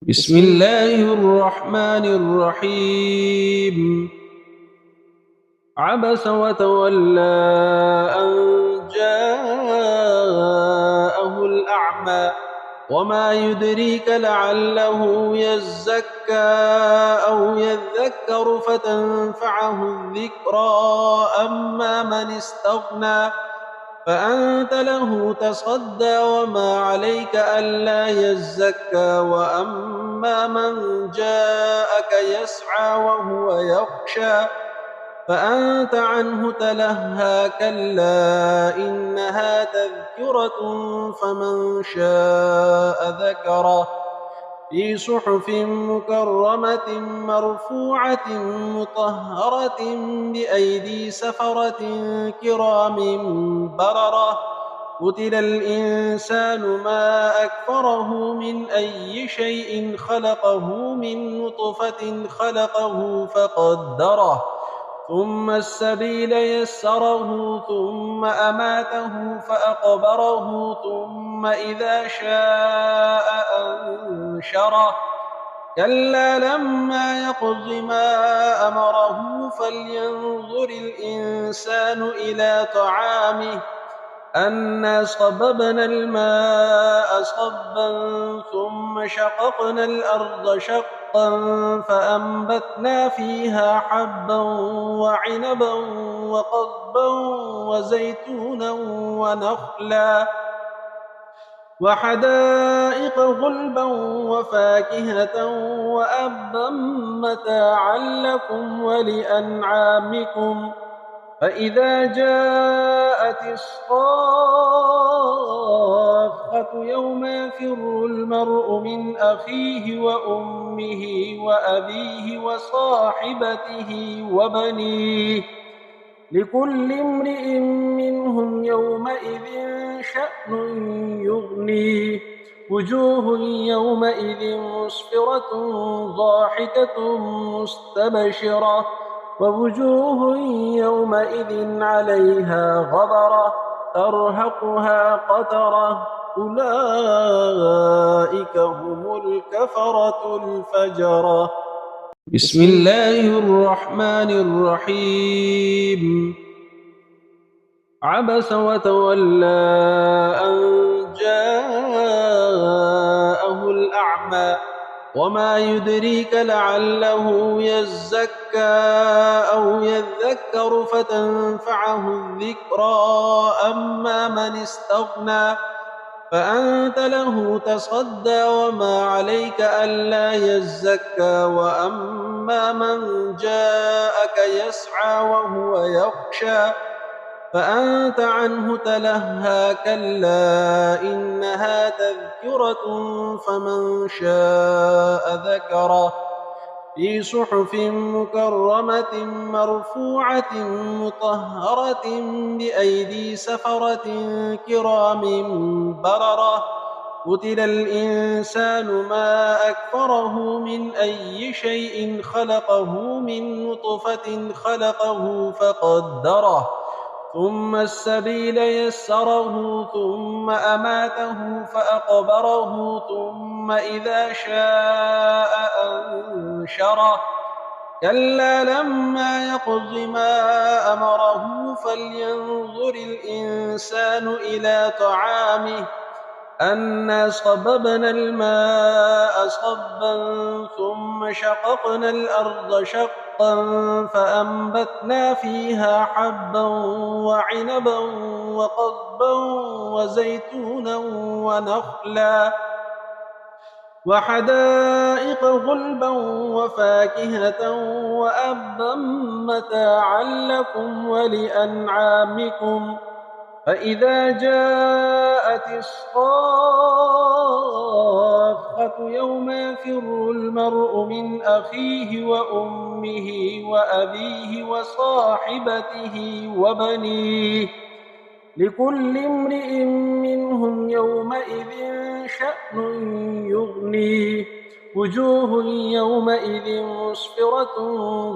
بسم الله الرحمن الرحيم. عبس وتولى أن جاءه الأعمى وما يدريك لعله يزكى أو يذكر فتنفعه الذكرى. أما من استغنى فأنت له تصدى وما عليك ألا يزكى. وأما من جاءك يسعى وهو يخشى فأنت عنه تلهى. كلا إنها تذكرة فمن شاء ذكره في صحف مكرمة مرفوعة مطهرة بأيدي سفرة كرام بررة. قتل الإنسان ما أكفره من أي شيء خلقه من نطفة خلقه فقدره ثم السبيل يسره ثم أماته فأقبره ثم إذا شاء أنشره. كلا لما يقض ما أمره فلينظر الإنسان إلى طعامه أنا صببنا الماء صبا ثم شققنا الأرض شقا فأنبتنا فيها حبا وعنبا وقضبا وزيتونا ونخلا وحدائق غلبا وفاكهة وأبا متاعا لكم ولأنعامكم. فإذا جاءت الصاخة يوم يفر المرء من أخيه وأمه وأبيه وصاحبته وبنيه لكل امرئ منهم يومئذ شأن يغنيه. وجوه يومئذ مسفرة ضاحكة مستبشرة ووجوه يومئذ عليها غبرة ترهقها قترة. أولئك هم الكفرة الفجرة. بسم الله الرحمن الرحيم. عبس وتولى أن جاءه الأعمى وما يدريك لعله يزكى أو يذكر فتنفعه الذكرى. أما من استغنى فأنت له تصدى وما عليك ألا يزكى. وأما من جاءك يسعى وهو يخشى فأنت عنه تلهى. كلا إنها تذكرة فمن شاء ذكره في صحف مكرمة مرفوعة مطهرة بأيدي سفرة كرام بررة. قتل الإنسان ما أكفره من أي شيء خلقه من نطفة خلقه فقدره ثم السبيل يسره ثم أماته فأقبره ثم إذا شاء أنشره. كلا لما يقض ما أمره فلينظر الإنسان إلى طعامه أنا صببنا الماء صبا ثم شققنا الأرض شقا فأنبتنا فيها حبا وعنبا وقضبا وزيتونا ونخلا وحدائق غلبا وفاكهة وأبا متاعا لكم ولأنعامكم. فإذا جاءت الصاخة يوم يفر المرء من أخيه وأمه وأبيه وصاحبته وبنيه لكل امرئ منهم يومئذ شأن يغنيه. وجوه يومئذ مسفرة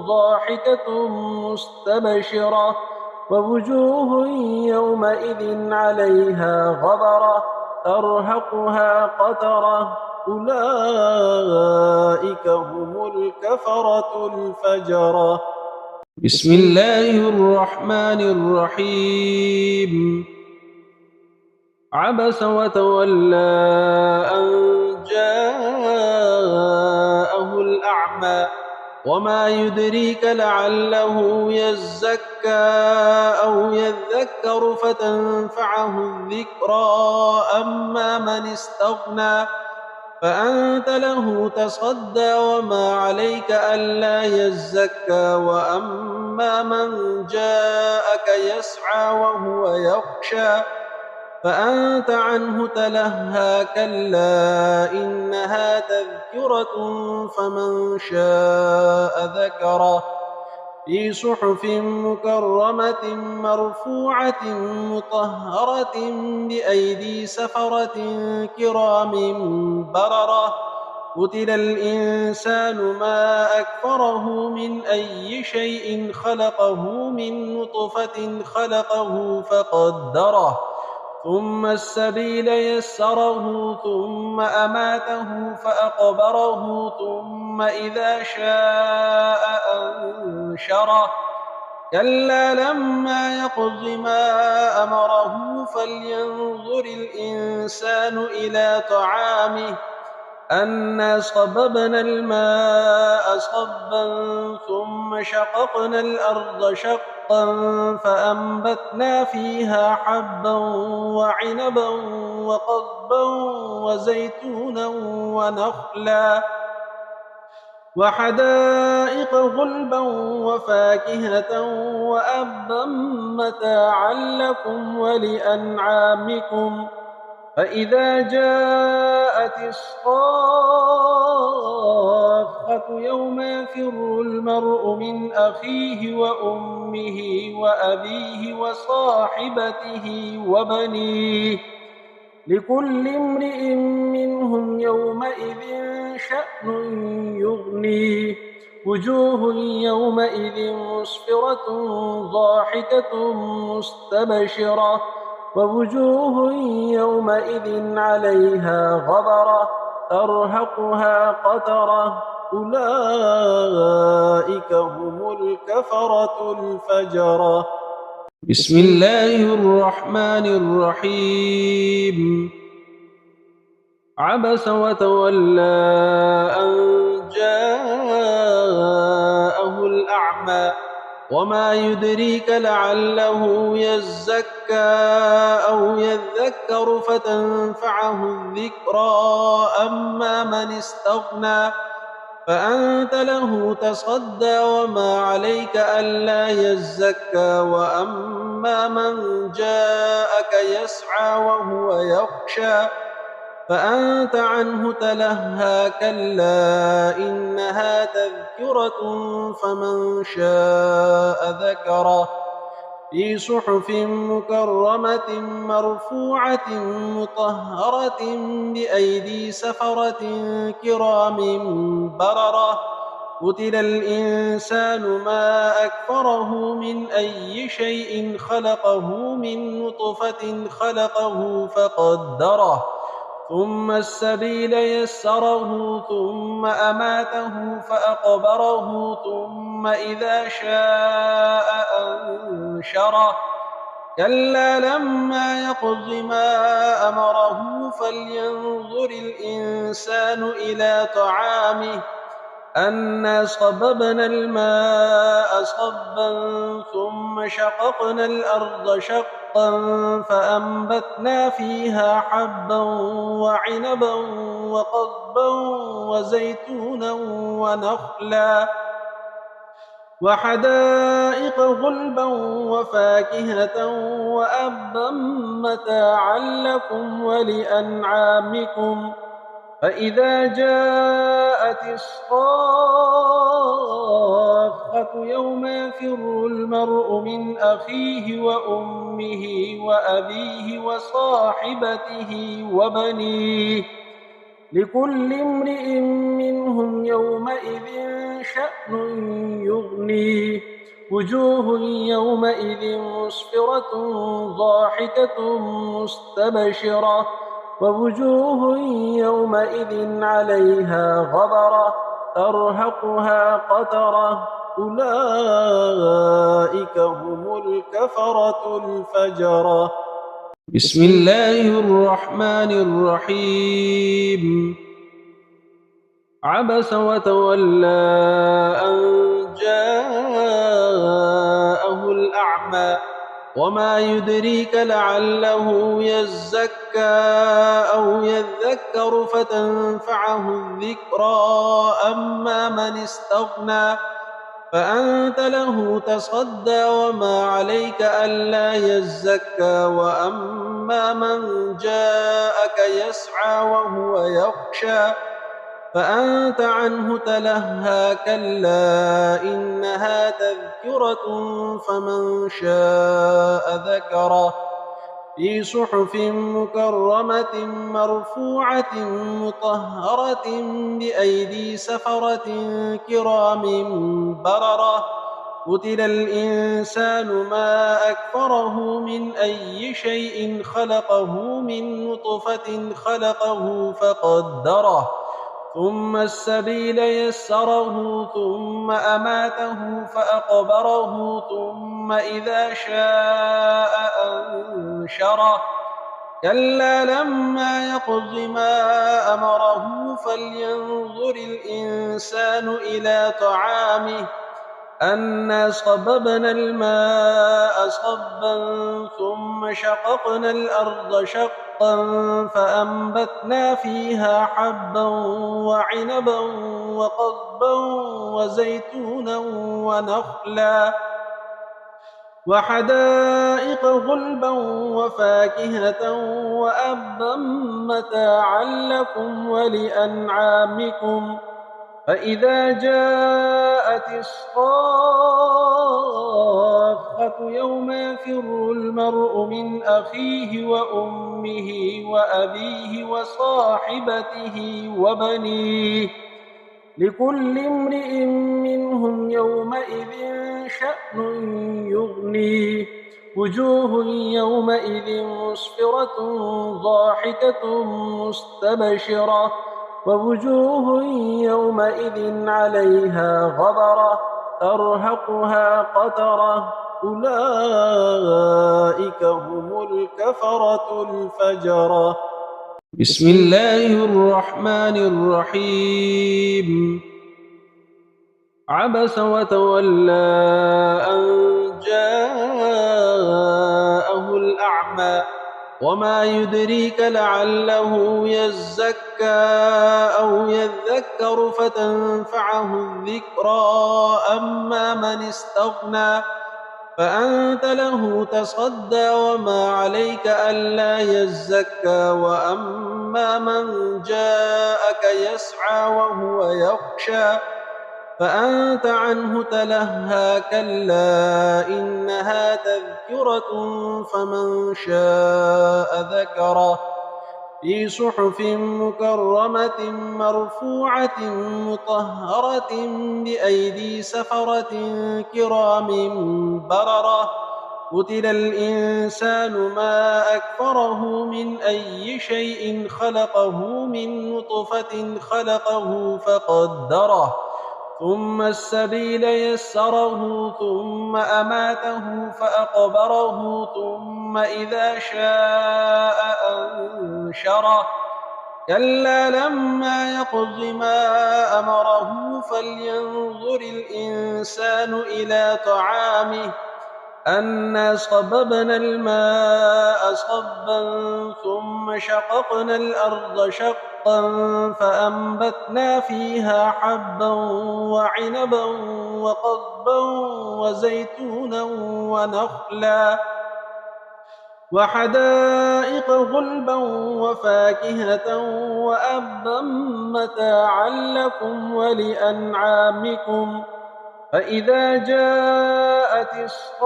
ضاحكة مستبشرة ووجوه يومئذ عليها غبرة ترهقها قترة. أولئك الكفرة الفجرة. بسم الله الرحمن الرحيم. عبس وتولى أن جاءه الأعمى وما يدريك لعله يزكى أو يذكر فتنفعه الذكرى. أما من استغنى فأنت له تصدى وما عليك ألا يزكى. وأما من جاءك يسعى وهو يخشى فأنت عنه تلهى. كلا إنها تذكرة فمن شاء ذكره في صحف مكرمة مرفوعة مطهرة بأيدي سفرة كرام بررة. قتل الإنسان ما أكفره من أي شيء خلقه من نطفة خلقه فقدره ثم السبيل يسره ثم أماته فأقبره ثم إذا شاء أنشره. كلا لما يقض ما أمره فلينظر الإنسان إلى طعامه أنا صببنا الماء صبا ثم شققنا الأرض شقا فأنبتنا فيها حبا وعنبا وقضبا وزيتونا ونخلا وحدائق غلبا وفاكهة وأبا متاعا لكم ولأنعامكم. فإذا جاءت الصاخة يوم يفر المرء من أخيه وأمه وأبيه وصاحبته وبنيه لكل امرئ منهم يومئذ شأن يغنيه. وجوه يومئذ مسفرة ضاحكة مستبشرة ووجوه يومئذ عليها غبرة ترهقها قترة. أولئك هم الكفرة الفجرة. بسم الله الرحمن الرحيم. عبس وتولى أن جاءه الأعمى وما يدريك لعله يزكى أو يذكر فتنفعه الذكرى. أما من استغنى فأنت له تصدى وما عليك ألا يزكى. وأما من جاءك يسعى وهو يخشى فأنت عنه تلهى. كلا إنها تذكرة فمن شاء ذكره في صحف مكرمة مرفوعة مطهرة بأيدي سفرة كرام بررة. قتل الإنسان ما أكفره من أي شيء خلقه من نطفة خلقه فقدره ثم السبيل يسره ثم أماته فأقبره ثم إذا شاء أنشره. كلا لما يقض ما أمره فلينظر الإنسان إلى طعامه أنا صببنا الماء صبا ثم شققنا الأرض شقا فأنبتنا فيها حبا وعنبا وقضبا وزيتونا ونخلا وحدائق غلبا وفاكهة وأبا متاعا لكم ولأنعامكم. فإذا جاءت الصاخة يوم يفر المرء من أخيه وأمه وأبيه وصاحبته وبنيه لكل امرئ منهم يومئذ شأن يغنيه. وجوه يومئذ مسفرة ضاحكة مستبشرة ووجوه يومئذ عليها غبرة ترهقها قترة أولئك هم الكفرة الفجرة. بسم الله الرحمن الرحيم. عبس وتولى أن جاءه الأعمى وما يدريك لعله يزكى أو يذكر فتنفعه الذكرى أما من استغنى فأنت له تصدى وما عليك ألا يزكى وأما من جاءك يسعى وهو يخشى فأنت عنه تلهى كلا إنها تذكرة فمن شاء ذكره في صحف مكرمة مرفوعة مطهرة بأيدي سفرة كرام بررة. قتل الإنسان ما أكفره من أي شيء خلقه من نطفة خلقه فقدره ثم السبيل يسره ثم أماته فأقبره ثم إذا شاء أنشره كلا لما يقض ما أمره فلينظر الإنسان إلى طعامه أنا صببنا الماء صبا ثم شققنا الأرض شقا فأنبتنا فيها حبا وعنبا وقضبا وزيتونا ونخلا وحدائق غلبا وفاكهة وأبا متاعا لكم ولأنعامكم. فإذا جاءت الصاخة يوم يفر المرء من أخيه وأمه وأبيه وصاحبته وبنيه لكل امرئ منهم يومئذ شأن يغنيه. وجوه يومئذ مسفرة ضاحكة مستبشرة ووجوه يومئذ عليها غبرة ترهقها قترة أولئك هم الكفرة الفجرة. بسم الله الرحمن الرحيم. عبس وتولى أن جاءه الأعمى وما يدريك لعله يزكى أو يذكر فتنفعه الذكرى أما من استغنى فأنت له تصدى وما عليك ألا يزكى وأما من جاءك يسعى وهو يخشى فأنت عنه تلهى كلا إنها تذكرة فمن شاء ذكره في صحف مكرمة مرفوعة مطهرة بأيدي سفرة كرام بررة. قتل الإنسان ما أكفره من أي شيء خلقه من نطفة خلقه فقدره ثم السبيل يسره ثم أماته فأقبره ثم إذا شاء أنشره كلا لما يقض ما أمره فلينظر الإنسان إلى طعامه أنا صببنا الماء صبا ثم شققنا الأرض شقا فأنبتنا فيها حبا وعنبا وقضبا وزيتونا ونخلا وحدائق غلبا وفاكهة وأبا متاعا لكم ولأنعامكم. فإذا جاءت الصاخة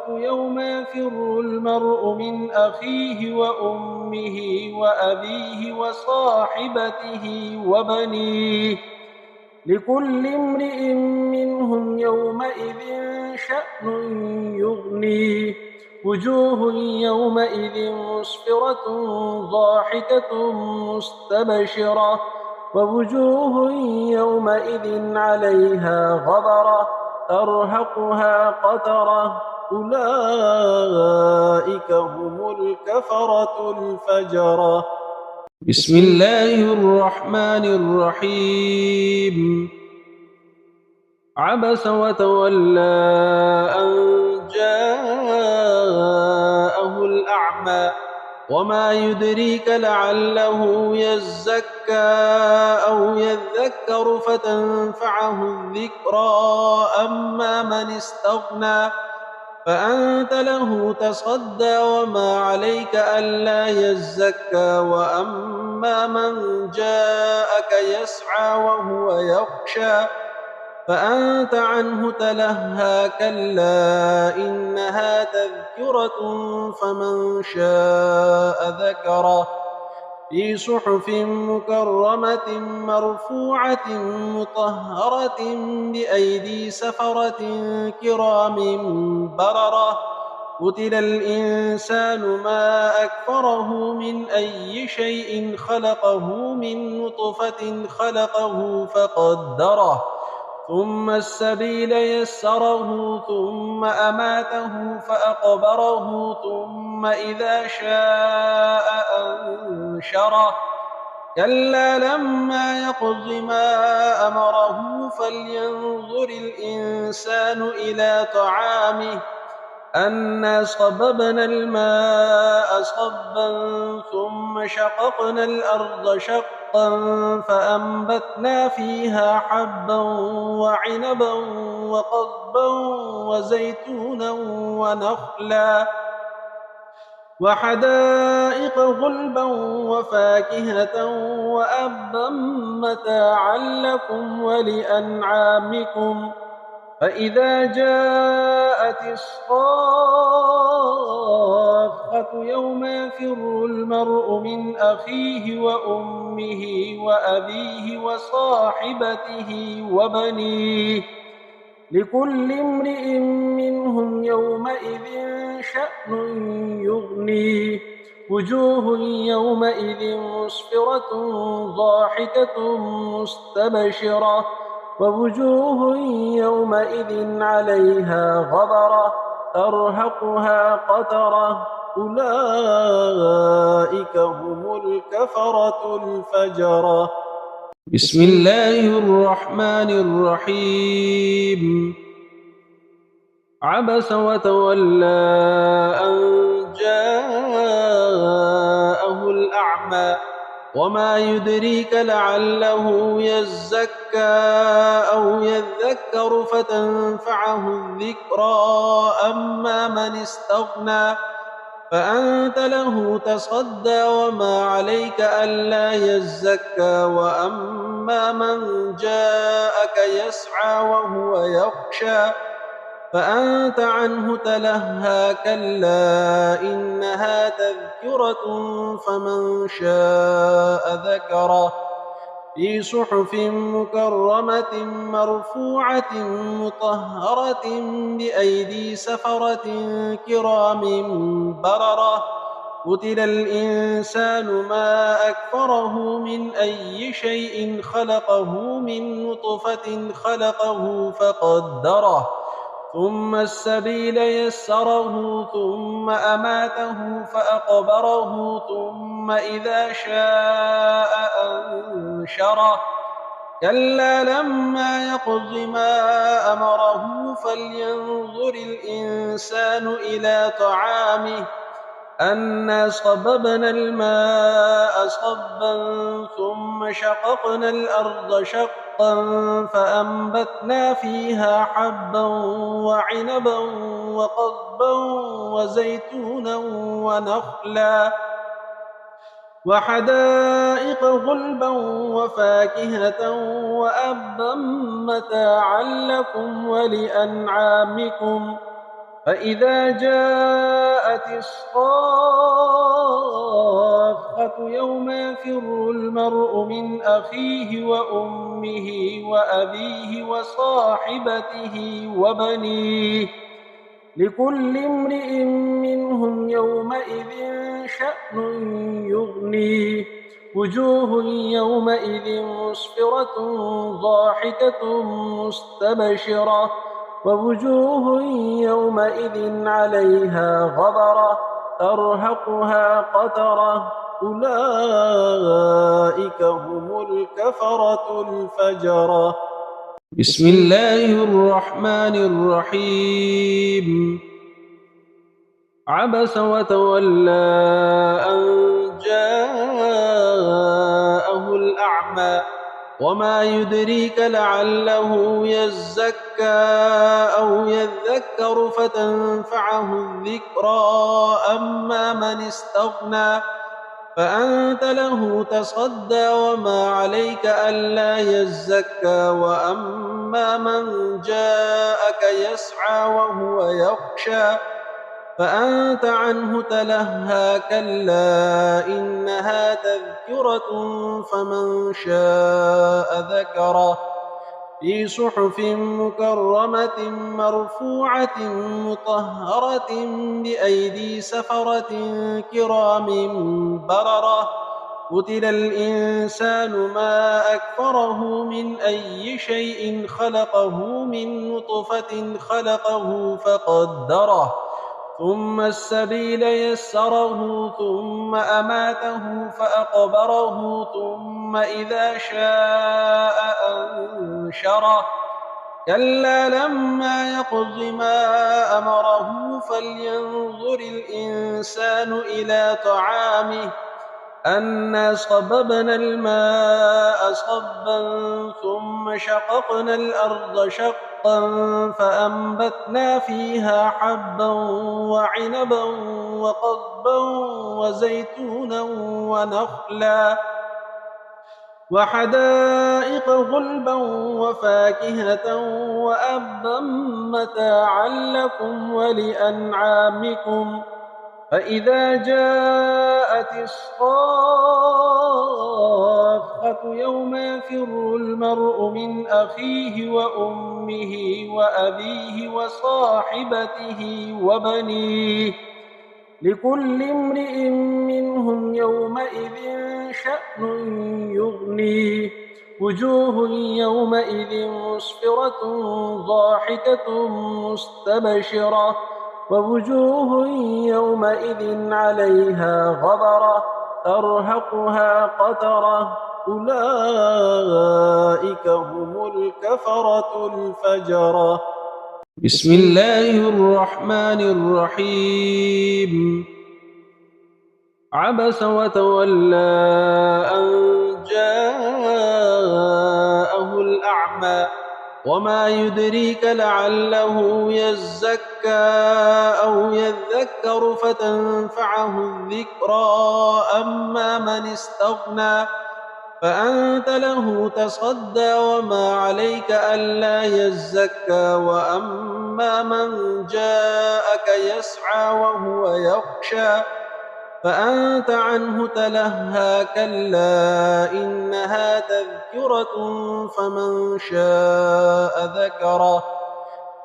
يوم يفر المرء من أخيه وأمه وأبيه وصاحبته وبنيه لكل امرئ منهم يومئذ شأن يغنيه. وجوه يومئذ مسفرة ضاحكة مستبشرة ووجوه يومئذ عليها غبرة ترهقها قترة أولئك هم الكفرة الفجرة. بسم الله الرحمن الرحيم. عبس وتولى أن جاءه الأعمى وما يدريك لعله يزكى أو يذكر فتنفعه الذكرى أما من استغنى فأنت له تصدى وما عليك ألا يزكى وأما من جاءك يسعى وهو يخشى فأنت عنه تلهى كلا إنها تذكرة فمن شاء ذكره في صحف مكرمة مرفوعة مطهرة بأيدي سفرة كرام بررة قتل الإنسان ما أكفره من أي شيء خلقه من نطفة خلقه فقدره ثم السبيل يسره ثم أماته فأقبره ثم إذا شاء أنشره كلا لما يقض ما أمره فلينظر الإنسان إلى طعامه أنا صببنا الماء صبا ثم شققنا الأرض شقا فأنبتنا فيها حبا وعنبا وقضبا وزيتونا ونخلا وحدائق غلبا وفاكهة وأبا متاعا لكم ولأنعامكم فإذا جاءت الصاخة يوم يفر المرء من أخيه وأمه وأبيه وصاحبته وبنيه لكل امرئ منهم يومئذ شأن يغنيه وجوه يومئذ مسفرة ضاحكة مستبشرة ووجوه يومئذ عليها غبرة ترهقها قترة أولئك هم الكفرة الفجرة. بسم الله الرحمن الرحيم. عبس وتولى أن جاءه الأعمى وما يدريك لعله يزكى أو يذكر فتنفعه الذكرى أما من استغنى فأنت له تصدى وما عليك ألا يزكى وأما من جاءك يسعى وهو يخشى فأنت عنه تلهى كلا إنها تذكرة فمن شاء ذكره في صحف مكرمة مرفوعة مطهرة بأيدي سفرة كرام بررة قتل الإنسان ما أكفره من أي شيء خلقه من نطفة خلقه فقدره ثم السبيل يسره ثم أماته فأقبره ثم إذا شاء أنشره كلا لما يقض ما أمره فلينظر الإنسان إلى طعامه أنا صببنا الماء صبا ثم شققنا الأرض شقا فأنبتنا فيها حبا وعنبا وقضبا وزيتونا ونخلا وحدائق غلبا وفاكهة وأبا متاعا لكم ولأنعامكم فإذا جاءت الصاخة يوم يفر المرء من أخيه وأمه وأبيه وصاحبته وبنيه لكل امرئ منهم يومئذ شأن يغنيه وجوه يومئذ مسفرة ضاحكة مستبشرة ووجوه يومئذ عليها غبرة ترهقها قترة أولئك هم الكفرة الفجرة. بسم الله الرحمن الرحيم. عبس وتولى أن جاءه الأعمى وما يدريك لعله يزكى أو يذكر فتنفعه الذكرى أما من استغنى فأنت له تصدى وما عليك ألا يزكى وأما من جاءك يسعى وهو يخشى فأنت عنه تلهى كلا إنها تذكرة فمن شاء ذكره في صحف مكرمة مرفوعة مطهرة بأيدي سفرة كرام بررة قتل الإنسان ما أكفره من أي شيء خلقه من نطفة خلقه فقدره ثم السبيل يسره ثم أماته فأقبره ثم إذا شاء أنشره كلا لما يقض ما أمره فلينظر الإنسان إلى طعامه أنا صببنا الماء صبا ثم شققنا الأرض شقا فأنبتنا فيها حبا وعنبا وقضبا وزيتونا ونخلا وحدائق غلبا وفاكهة وأبا متاعا لكم ولأنعامكم فإذا جاءت الصاخة يوم يفر المرء من أخيه وأمه وأبيه وصاحبته وبنيه لكل امرئ منهم يومئذ شأن يغنيه وجوه يومئذ مسفرة ضاحكة مستبشرة ووجوه يومئذ عليها غبرة ترهقها قترة أولئك هم الكفرة الفجرة. بسم الله الرحمن الرحيم. عبس وتولى أن جاءه الأعمى وما يدريك لعله يزكى أو يذكر فتنفعه الذكرى أما من استغنى فأنت له تصدى وما عليك ألا يزكى وأما من جاءك يسعى وهو يخشى فأنت عنه تلهى كلا إنها تذكرة فمن شاء ذكره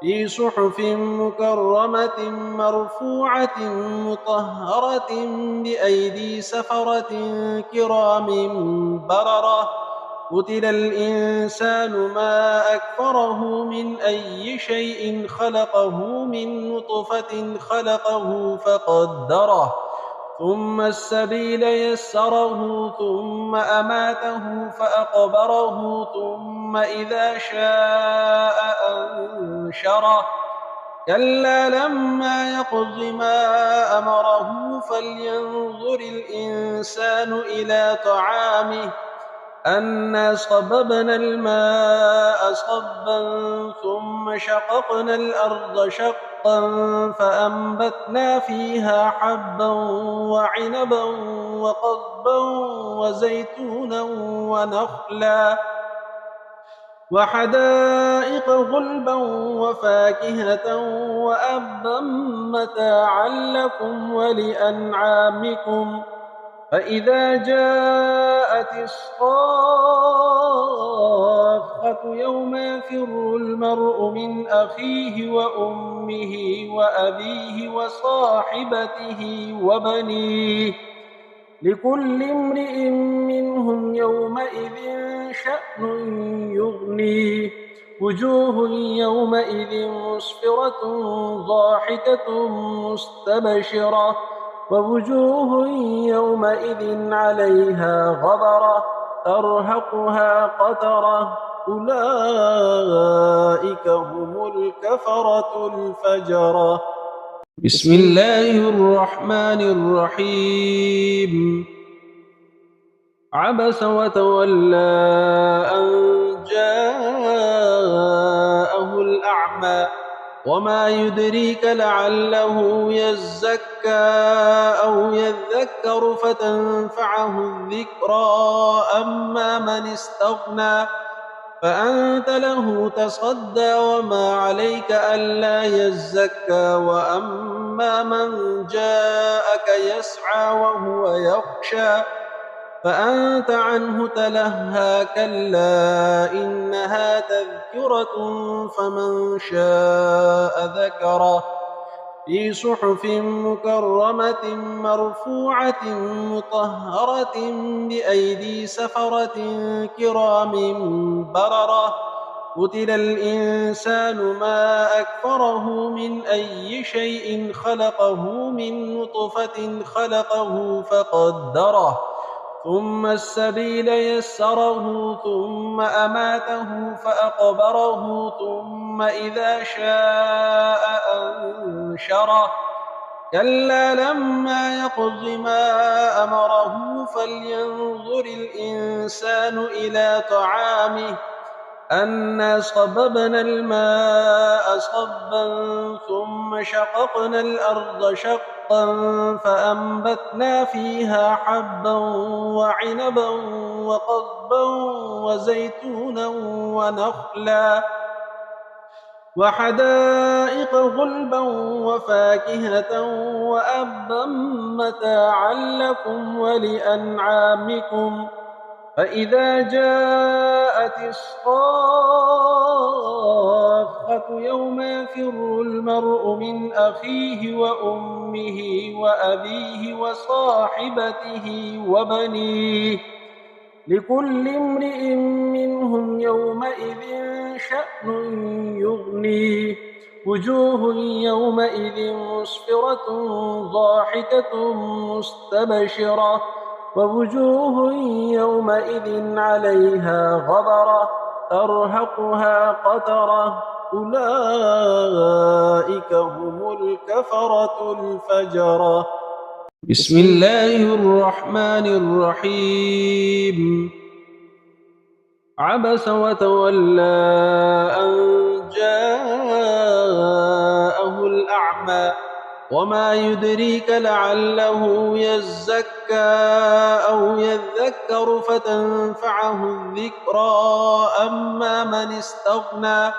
في صحف مكرمة مرفوعة مطهرة بأيدي سفرة كرام بررة قتل الإنسان ما أكفره من أي شيء خلقه من نطفة خلقه فقدره ثم السبيل يسره ثم أماته فأقبره ثم إذا شاء أنشره كلا لما يقض ما أمره فلينظر الإنسان إلى طعامه أنا صببنا الماء صبا ثم شققنا الأرض شقا فأنبتنا فيها حبا وعنبا وقضبا وزيتونا ونخلا وحدائق غلبا وفاكهة وأبا متاعا لكم ولأنعامكم فإذا جاءت الصاخة يوم يفر المرء من أخيه وأمه وأبيه وصاحبته وبنيه لكل امرئ منهم يومئذ شأن يغنيه وجوه يومئذ مسفرة ضاحكة مستبشرة ووجوه يومئذ عليها غبرة ترهقها قترة أولئك هم الكفرة الفجرة. بسم الله الرحمن الرحيم. عبس وتولى أن جاءه الأعمى وما يدريك لعله يزكى أو يذكر فتنفعه الذكرى أما من استغنى فأنت له تصدى وما عليك ألا يزكى وأما من جاءك يسعى وهو يخشى فأنت عنه تلهى كلا إنها تذكرة فمن شاء ذكره في صحف مكرمة مرفوعة مطهرة بأيدي سفرة كرام بررة قتل الإنسان ما أكفره من أي شيء خلقه من نطفة خلقه فقدره ثم السبيل يسره ثم أماته فأقبره ثم إذا شاء أنشره كلا لما يقض ما أمره فلينظر الإنسان إلى طعامه أنا صببنا الماء صبا ثم شققنا الأرض شقا فأنبتنا فيها حبا وعنبا وقضبا وزيتونا ونخلا وحدائق غلبا وفاكهة وأبا متاعا لكم ولأنعامكم فإذا جاءت الصاخة يوم يفر المرء من أخيه وأمه وأبيه وصاحبته وبنيه لكل امرئ منهم يومئذ شأن يغنيه وجوه يومئذ مسفرة ضاحكة مستبشرة ووجوه يومئذ عليها غبرة ترهقها قترة أولئك هم الكفرة الفجرة. بسم الله الرحمن الرحيم. عبس وتولى أن جاءه الأعمى وما يدريك لعله يزكى أو يذكر فتنفعه الذكرى أما من استغنى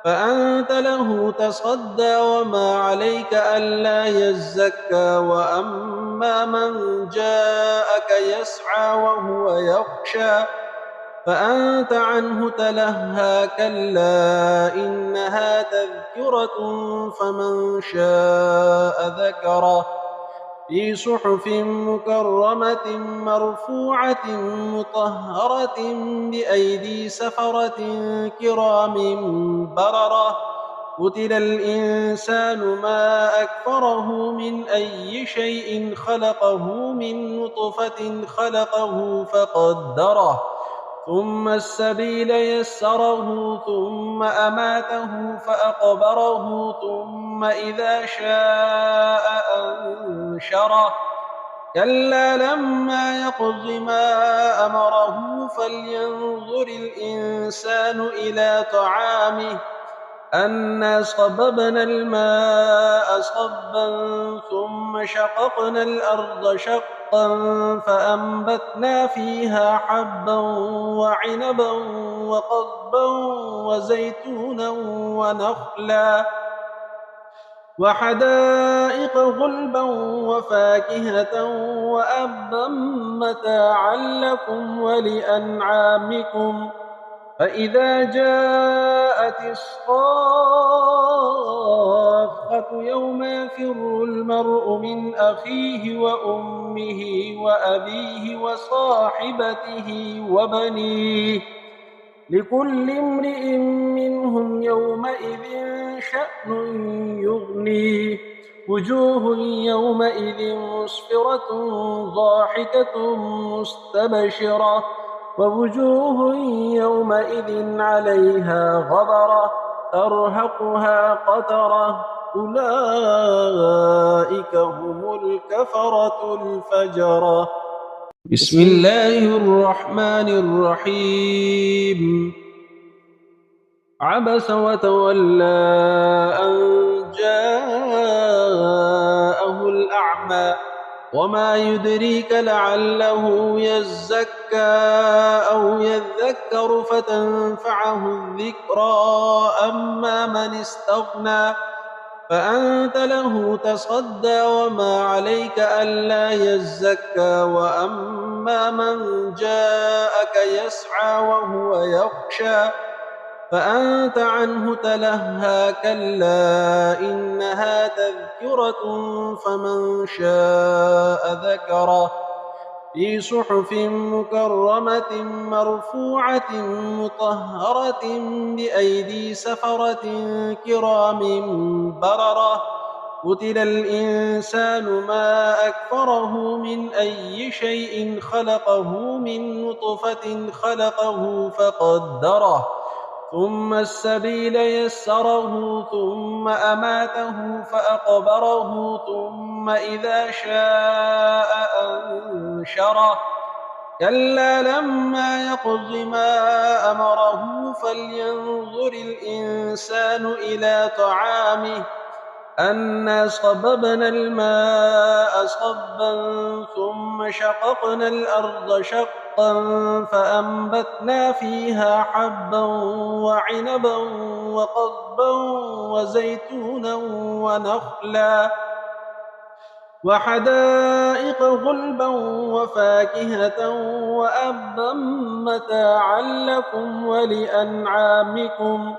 فأنت له تصدى وما عليك ألا يزكى وأما من جاءك يسعى وهو يخشى فأنت عنه تلهى كلا إنها تذكرة فمن شاء ذكره في صحف مكرمة مرفوعة مطهرة بأيدي سفرة كرام بررة قتل الإنسان ما أكفره من أي شيء خلقه من نطفة خلقه فقدره ثم السبيل يسره ثم أماته فأقبره ثم إذا شاء أنشره كلا لما يقض ما أمره فلينظر الإنسان إلى طعامه أنا صببنا الماء صبا ثم شققنا الأرض شقا فأنبتنا فيها حبا وعنبا وقضبا وزيتونا ونخلا وحدائق غلبا وفاكهة وأبا متاعا لكم ولأنعامكم فإذا جاءت الصاخة يوم يفر المرء من أخيه وأمه وأبيه وصاحبته وبنيه لكل امرئ منهم يومئذ شأن يغنيه وجوه يومئذ مسفرة ضاحكة مستبشرة ووجوه يومئذ عليها غبرة ترهقها قترة أولئك هم الكفرة الفجرة. بسم الله الرحمن الرحيم. عبس وتولى أن جاءه الأعمى وما يدريك لعله يزكى أو يذكر فتنفعه الذكرى أما من استغنى فأنت له تصدى وما عليك ألا يزكى وأما من جاءك يسعى وهو يخشى فأنت عنه تلهى كلا إنها تذكرة فمن شاء ذكره في صحف مكرمة مرفوعة مطهرة بأيدي سفرة كرام بررة قتل الإنسان ما أكفره من أي شيء خلقه من نطفة خلقه فقدره ثم السبيل يسره ثم أماته فأقبره ثم إذا شاء أنشره كلا لما يقض ما أمره فلينظر الإنسان إلى طعامه أنا صببنا الماء صبا ثم شققنا الأرض شقا فأنبتنا فيها حبا وعنبا وقضبا وزيتونا ونخلا وحدائق غلبا وفاكهة وأبا متاعا لكم ولأنعامكم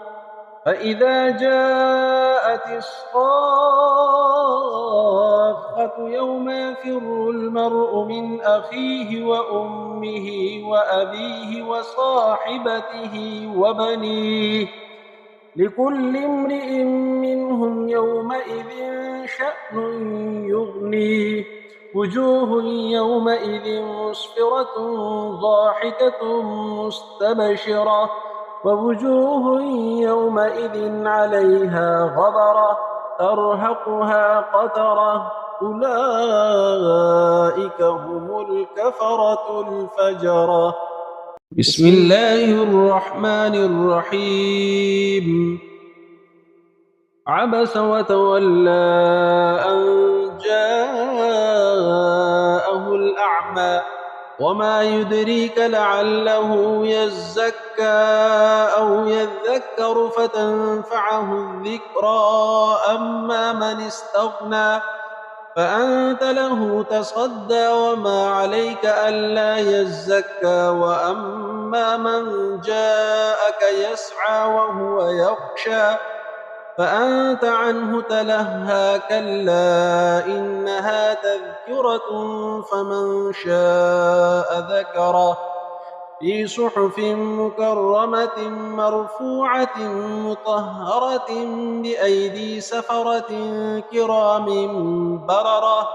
فإذا جاءت الصاخة يوم يفر المرء من أخيه وأمه وأبيه وصاحبته وبنيه لكل امرئ منهم يومئذ شأن يغنيه وجوه يومئذ مسفرة ضاحكة مستبشرة ووجوه يومئذ عليها غبرة ترهقها قترة أولئك هم الكفرة الفجرة. بسم الله الرحمن الرحيم. عبس وتولى أن جاءه الأعمى وما يدريك لعله يزكى أو يذكر فتنفعه الذكرى أما من استغنى فأنت له تصدى وما عليك ألا يزكى وأما من جاءك يسعى وهو يخشى فأنت عنه تلهى كلا إنها تذكرة فمن شاء ذكره في صحف مكرمة مرفوعة مطهرة بأيدي سفرة كرام بررة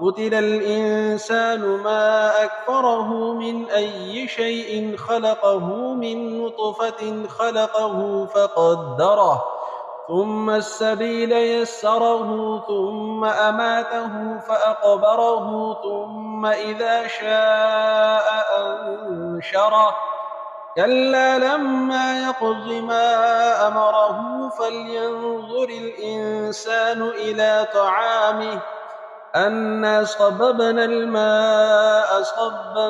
قتل الإنسان ما أكفره من أي شيء خلقه من نطفة خلقه فقدره ثم السبيل يسره ثم أماته فأقبره ثم إذا شاء أنشره كلا لما يقض ما أمره فلينظر الإنسان إلى طعامه أنا صببنا الماء صبا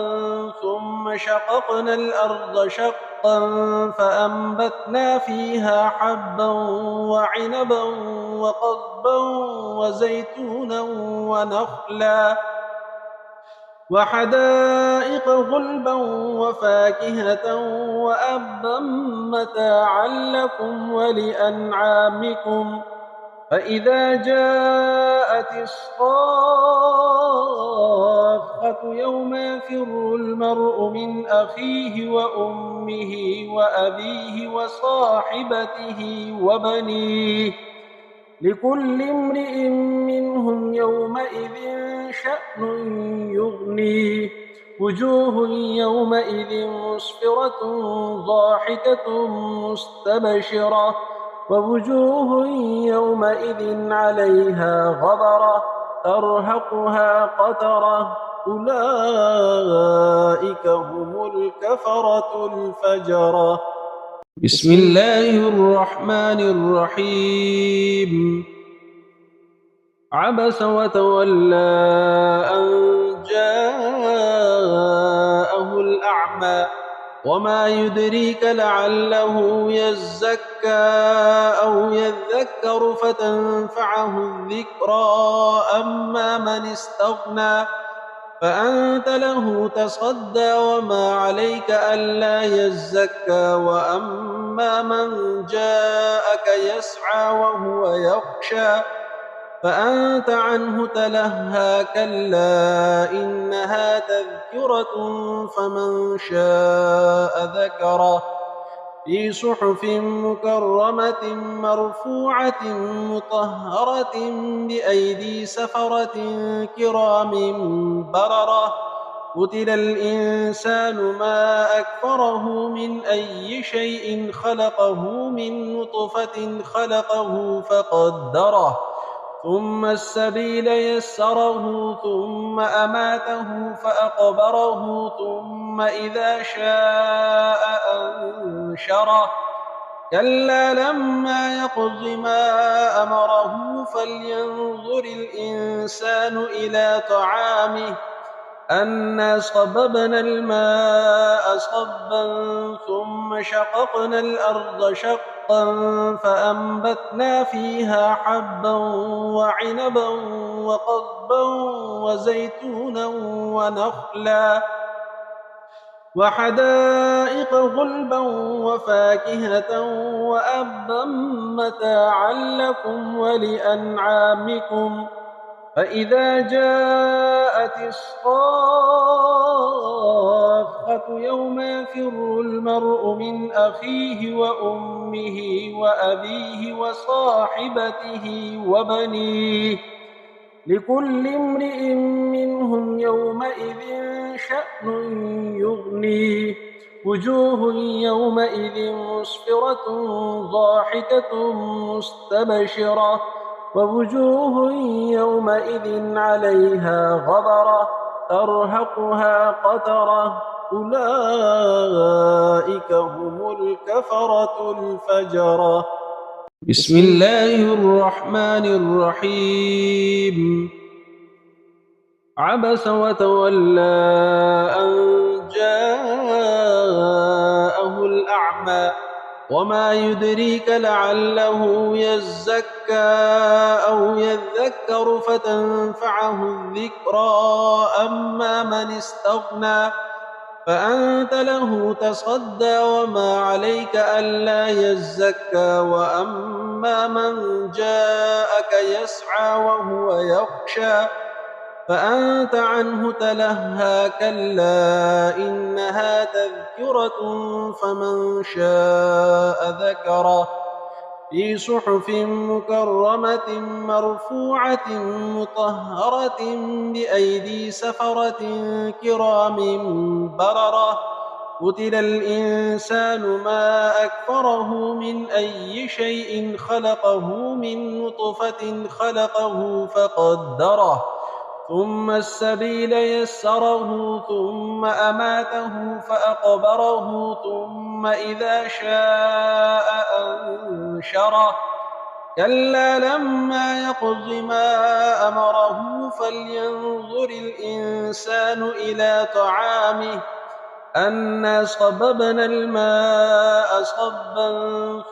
ثم شققنا الأرض شقا فأنبتنا فيها حبا وعنبا وقضبا وزيتونا ونخلا وحدائق غلبا وفاكهة وأبا متاعا لكم ولأنعامكم. فإذا جاءت الصاخة يوم يفر المرء من أخيه وأمه وأبيه وصاحبته وبنيه لكل امرئ منهم يومئذ شأن يغنيه. وجوه يومئذ مسفرة ضاحكة مستبشرة ووجوه يومئذ عليها غبرة ترهقها قترة أولئك هم الكفرة الفجرة. بسم الله الرحمن الرحيم. عبس وتولى أن جاءه الأعمى وما يدريك لعله يزكى أو يذكر فتنفعه الذكرى. أما من استغنى فأنت له تصدى وما عليك ألا يزكى. وأما من جاءك يسعى وهو يخشى فأنت عنه تلهى. كلا إنها تذكرة فمن شاء ذكره في صحف مكرمة مرفوعة مطهرة بأيدي سفرة كرام بررة. قتل الإنسان ما أكفره من أي شيء خلقه من نطفة خلقه فقدره ثم السبيل يسره ثم أماته فأقبره ثم إذا شاء أنشره. كلا لما يقض ما أمره فلينظر الإنسان إلى طعامه أنا صببنا الماء صبا ثم شققنا الأرض شقا فأنبتنا فيها حبا وعنبا وقضبا وزيتونا ونخلا وحدائق غلبا وفاكهة وأبا متاعا لكم ولأنعامكم. فإذا جاءت الصاخة يوم يفر المرء من أخيه وأمه وأبيه وصاحبته وبنيه لكل امرئ منهم يومئذ شأن يغنيه. وجوه يومئذ مسفرة ضاحكة مستبشرة ووجوه يومئذ عليها غبرة ترهقها قترة أولئك هم الكفرة الفجرة. بسم الله الرحمن الرحيم. عبس وتولى أن جاءه الأعمى وما يدريك لعله يزكى أو يذكر فتنفعه الذكرى. أما من استغنى فأنت له تصدى وما عليك ألا يزكى. وأما من جاءك يسعى وهو يخشى فأنت عنه تلهى. كلا إنها تذكرة فمن شاء ذكره في صحف مكرمة مرفوعة مطهرة بأيدي سفرة كرام بررة. قتل الإنسان ما أكفره من أي شيء خلقه من نطفة خلقه فقدره ثم السبيل يسره ثم أماته فأقبره ثم إذا شاء أنشره. كلا لما يقض ما أمره فلينظر الإنسان إلى طعامه أنا صببنا الماء صبا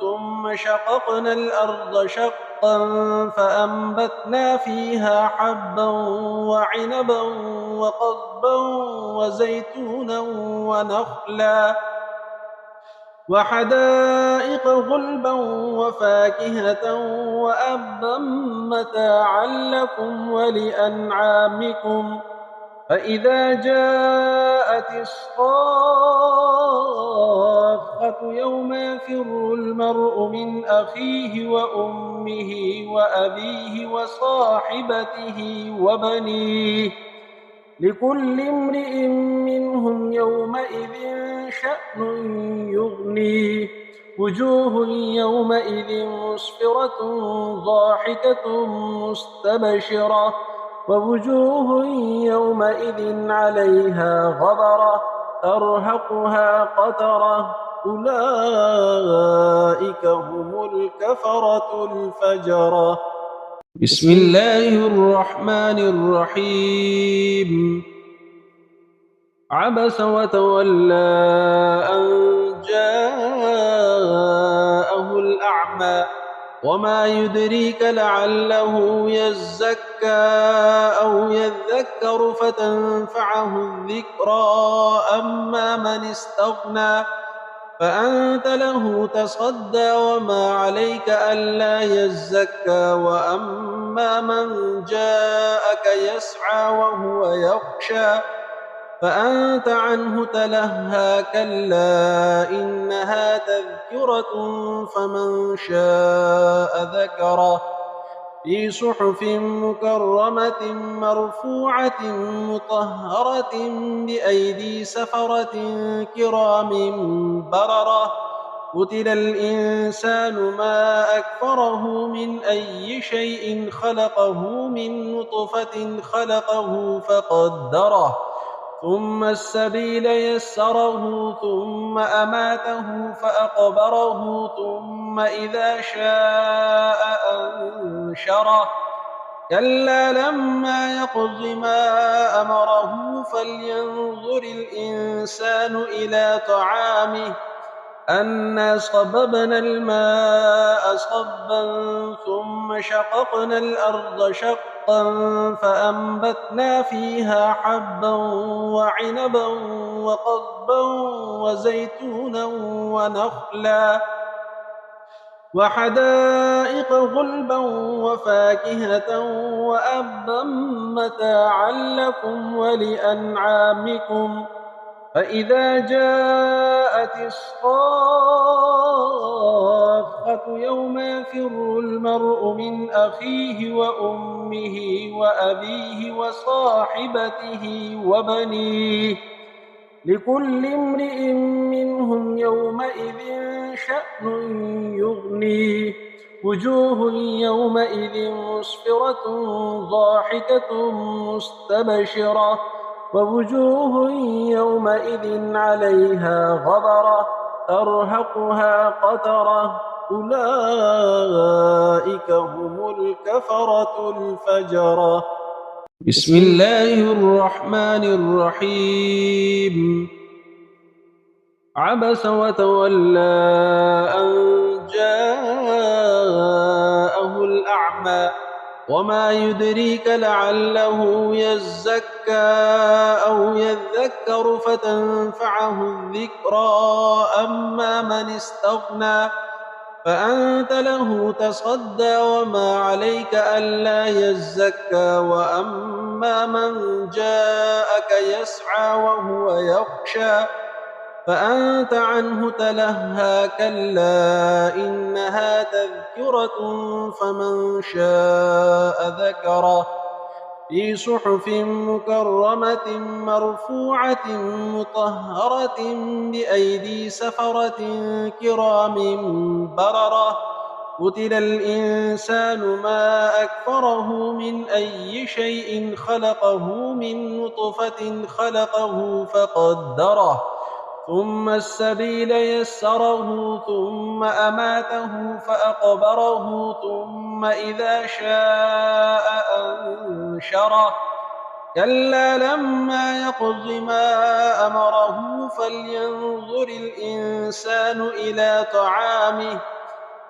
ثم شققنا الأرض شقا فأنبتنا فيها حبا وعنبا وقضبا وزيتونا ونخلا وحدائق غلبا وفاكهة وأبا متاعا لكم ولأنعامكم فإذا جاءت الصاخة يوم يفر المرء من أخيه وأمه وأبيه وصاحبته وبنيه لكل امرئ منهم يومئذ شأن يغنيه وجوه يومئذ مسفرة ضاحكة مستبشرة ووجوه يومئذ عليها غبرة ترهقها قترة أولئك هم الكفرة الفجرة. بسم الله الرحمن الرحيم. عبس وتولى أن جاءه الأعمى وما يدريك لعله يزكى أو يذكر فتنفعه الذكرى أما من استغنى فأنت له تصدى وما عليك ألا يزكى وأما من جاءك يسعى وهو يخشى فأنت عنه تلهى كلا إنها تذكرة فمن شاء ذكره في صحف مكرمة مرفوعة مطهرة بأيدي سفرة كرام بررة قتل الإنسان ما أكفره من أي شيء خلقه من نطفة خلقه فقدره ثم السبيل يسره ثم أماته فأقبره ثم إذا شاء أنشره كلا لما يقض ما أمره فلينظر الإنسان إلى طعامه أنا صببنا الماء صبا ثم شققنا الأرض شقا فأنبتنا فيها حبا وعنبا وقضبا وزيتونا ونخلا وحدائق غلبا وفاكهة وأبا متاعا لكم ولأنعامكم فإذا جاءت الصاخة يوم يفر المرء من أخيه وأمه وأبيه وصاحبته وبنيه لكل امرئ منهم يومئذ شأن يغنيه وجوه يومئذ مسفرة ضاحكة مستبشرة ووجوه يومئذ عليها غبرة ترهقها قترة أولئك هم الكفرة الفجرة. بسم الله الرحمن الرحيم. عبس وتولى أن جاءه الأعمى وما يدريك لعله يزكى أو يذكر فتنفعه الذكرى أما من استغنى فأنت له تصدى وما عليك ألا يزكى وأما من جاءك يسعى وهو يخشى فأنت عنه تلهى كلا إنها تذكرة فمن شاء ذكره في صحف مكرمة مرفوعة مطهرة بأيدي سفرة كرام بررة قتل الإنسان ما أكفره من أي شيء خلقه من نطفة خلقه فقدره ثم السبيل يسره ثم أماته فأقبره ثم إذا شاء أنشره كلا لما يقض ما أمره فلينظر الإنسان إلى طعامه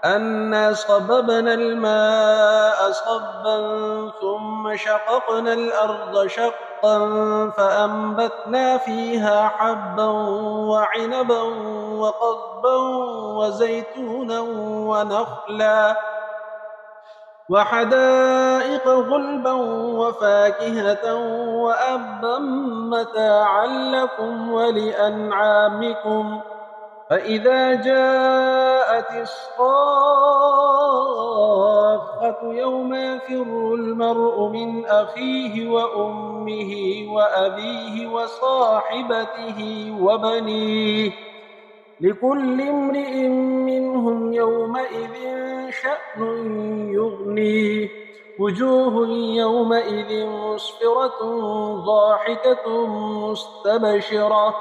أنا صببنا الماء صبا ثم شققنا الأرض شقا فأنبتنا فيها حبا وعنبا وقضبا وزيتونا ونخلا وحدائق غلبا وفاكهة وأبا متاعا لكم ولأنعامكم فإذا جاءت الصاخة يوم يفر المرء من أخيه وأمه وأبيه وصاحبته وبنيه لكل امرئ منهم يومئذ شأن يغنيه وجوه يومئذ مسفرة ضاحكة مستبشرة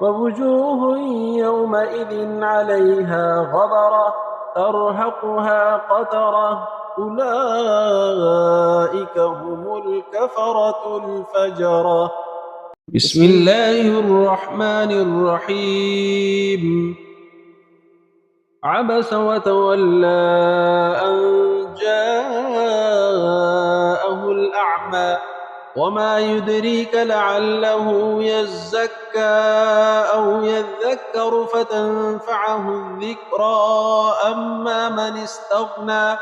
ووجوه يومئذ عليها غبرة ترهقها قترة أولئك هم الكفرة الفجرة. بسم الله الرحمن الرحيم. عبس وتولى أن جاءه الأعمى وما يدريك لعله يزكى أو يذكر فتنفعه الذكرى أما من استغنى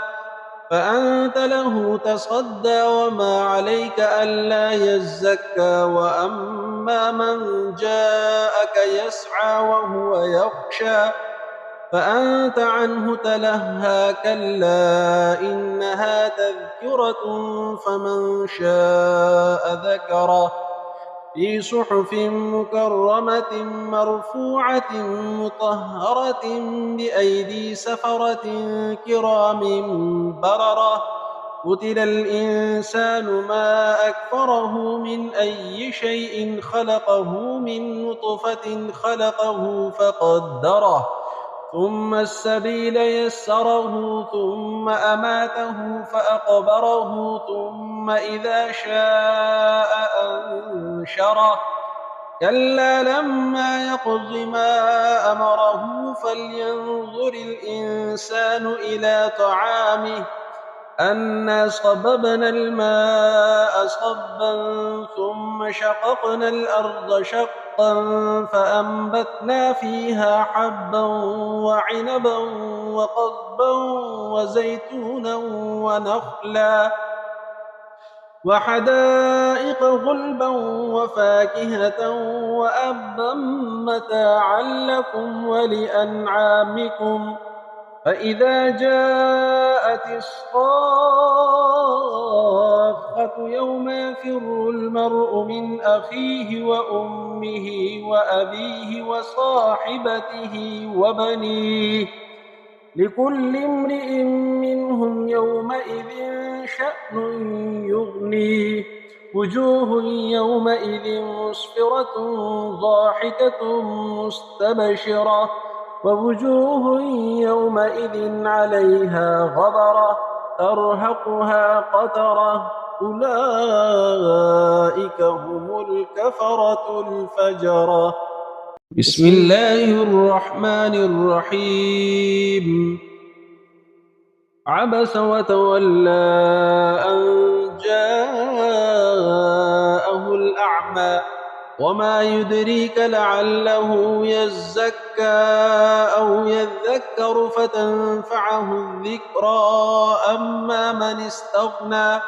فأنت له تصدى وما عليك ألا يزكى وأما من جاءك يسعى وهو يخشى فأنت عنه تلهى كلا إنها تذكرة فمن شاء ذكره في صحف مكرمة مرفوعة مطهرة بأيدي سفرة كرام بررة قتل الإنسان ما أكفره من أي شيء خلقه من نطفة خلقه فقدره ثم السبيل يسره ثم أماته فأقبره ثم إذا شاء أنشره كلا لما يقض ما أمره فلينظر الإنسان إلى طعامه أنا صببنا الماء صبا ثم شققنا الأرض شقا فأنبتنا فيها حبا وعنبا وقضبا وزيتونا ونخلا وحدائق غلبا وفاكهة وأبا متاعا لكم ولأنعامكم فإذا جاءت الصاخة يوم يفر المرء من أخيه وأمه وأبيه وصاحبته وبنيه لكل امرئ منهم يومئذ شأن يغنيه وجوه يومئذ مسفرة ضاحكة مستبشرة ووجوه يومئذ عليها غبرة ترهقها قترة أولئك هم الكفرة الفجرة. بسم الله الرحمن الرحيم. عبس وتولى أن جاءه الأعمى وما يدريك لعله يزكى أو يذكر فتنفعه الذكرى أما من استغنى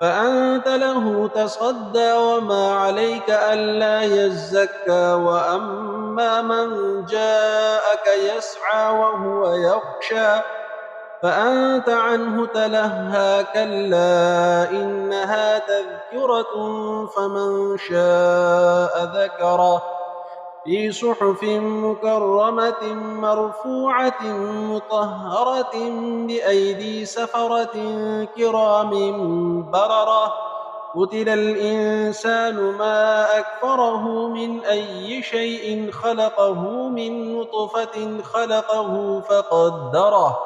فأنت له تصدى وما عليك ألا يزكى وأما من جاءك يسعى وهو يخشى فأنت عنه تلهى كلا إنها تذكرة فمن شاء ذكره في صحف مكرمة مرفوعة مطهرة بأيدي سفرة كرام بررة قتل الإنسان ما أكفره من أي شيء خلقه من نطفة خلقه فقدره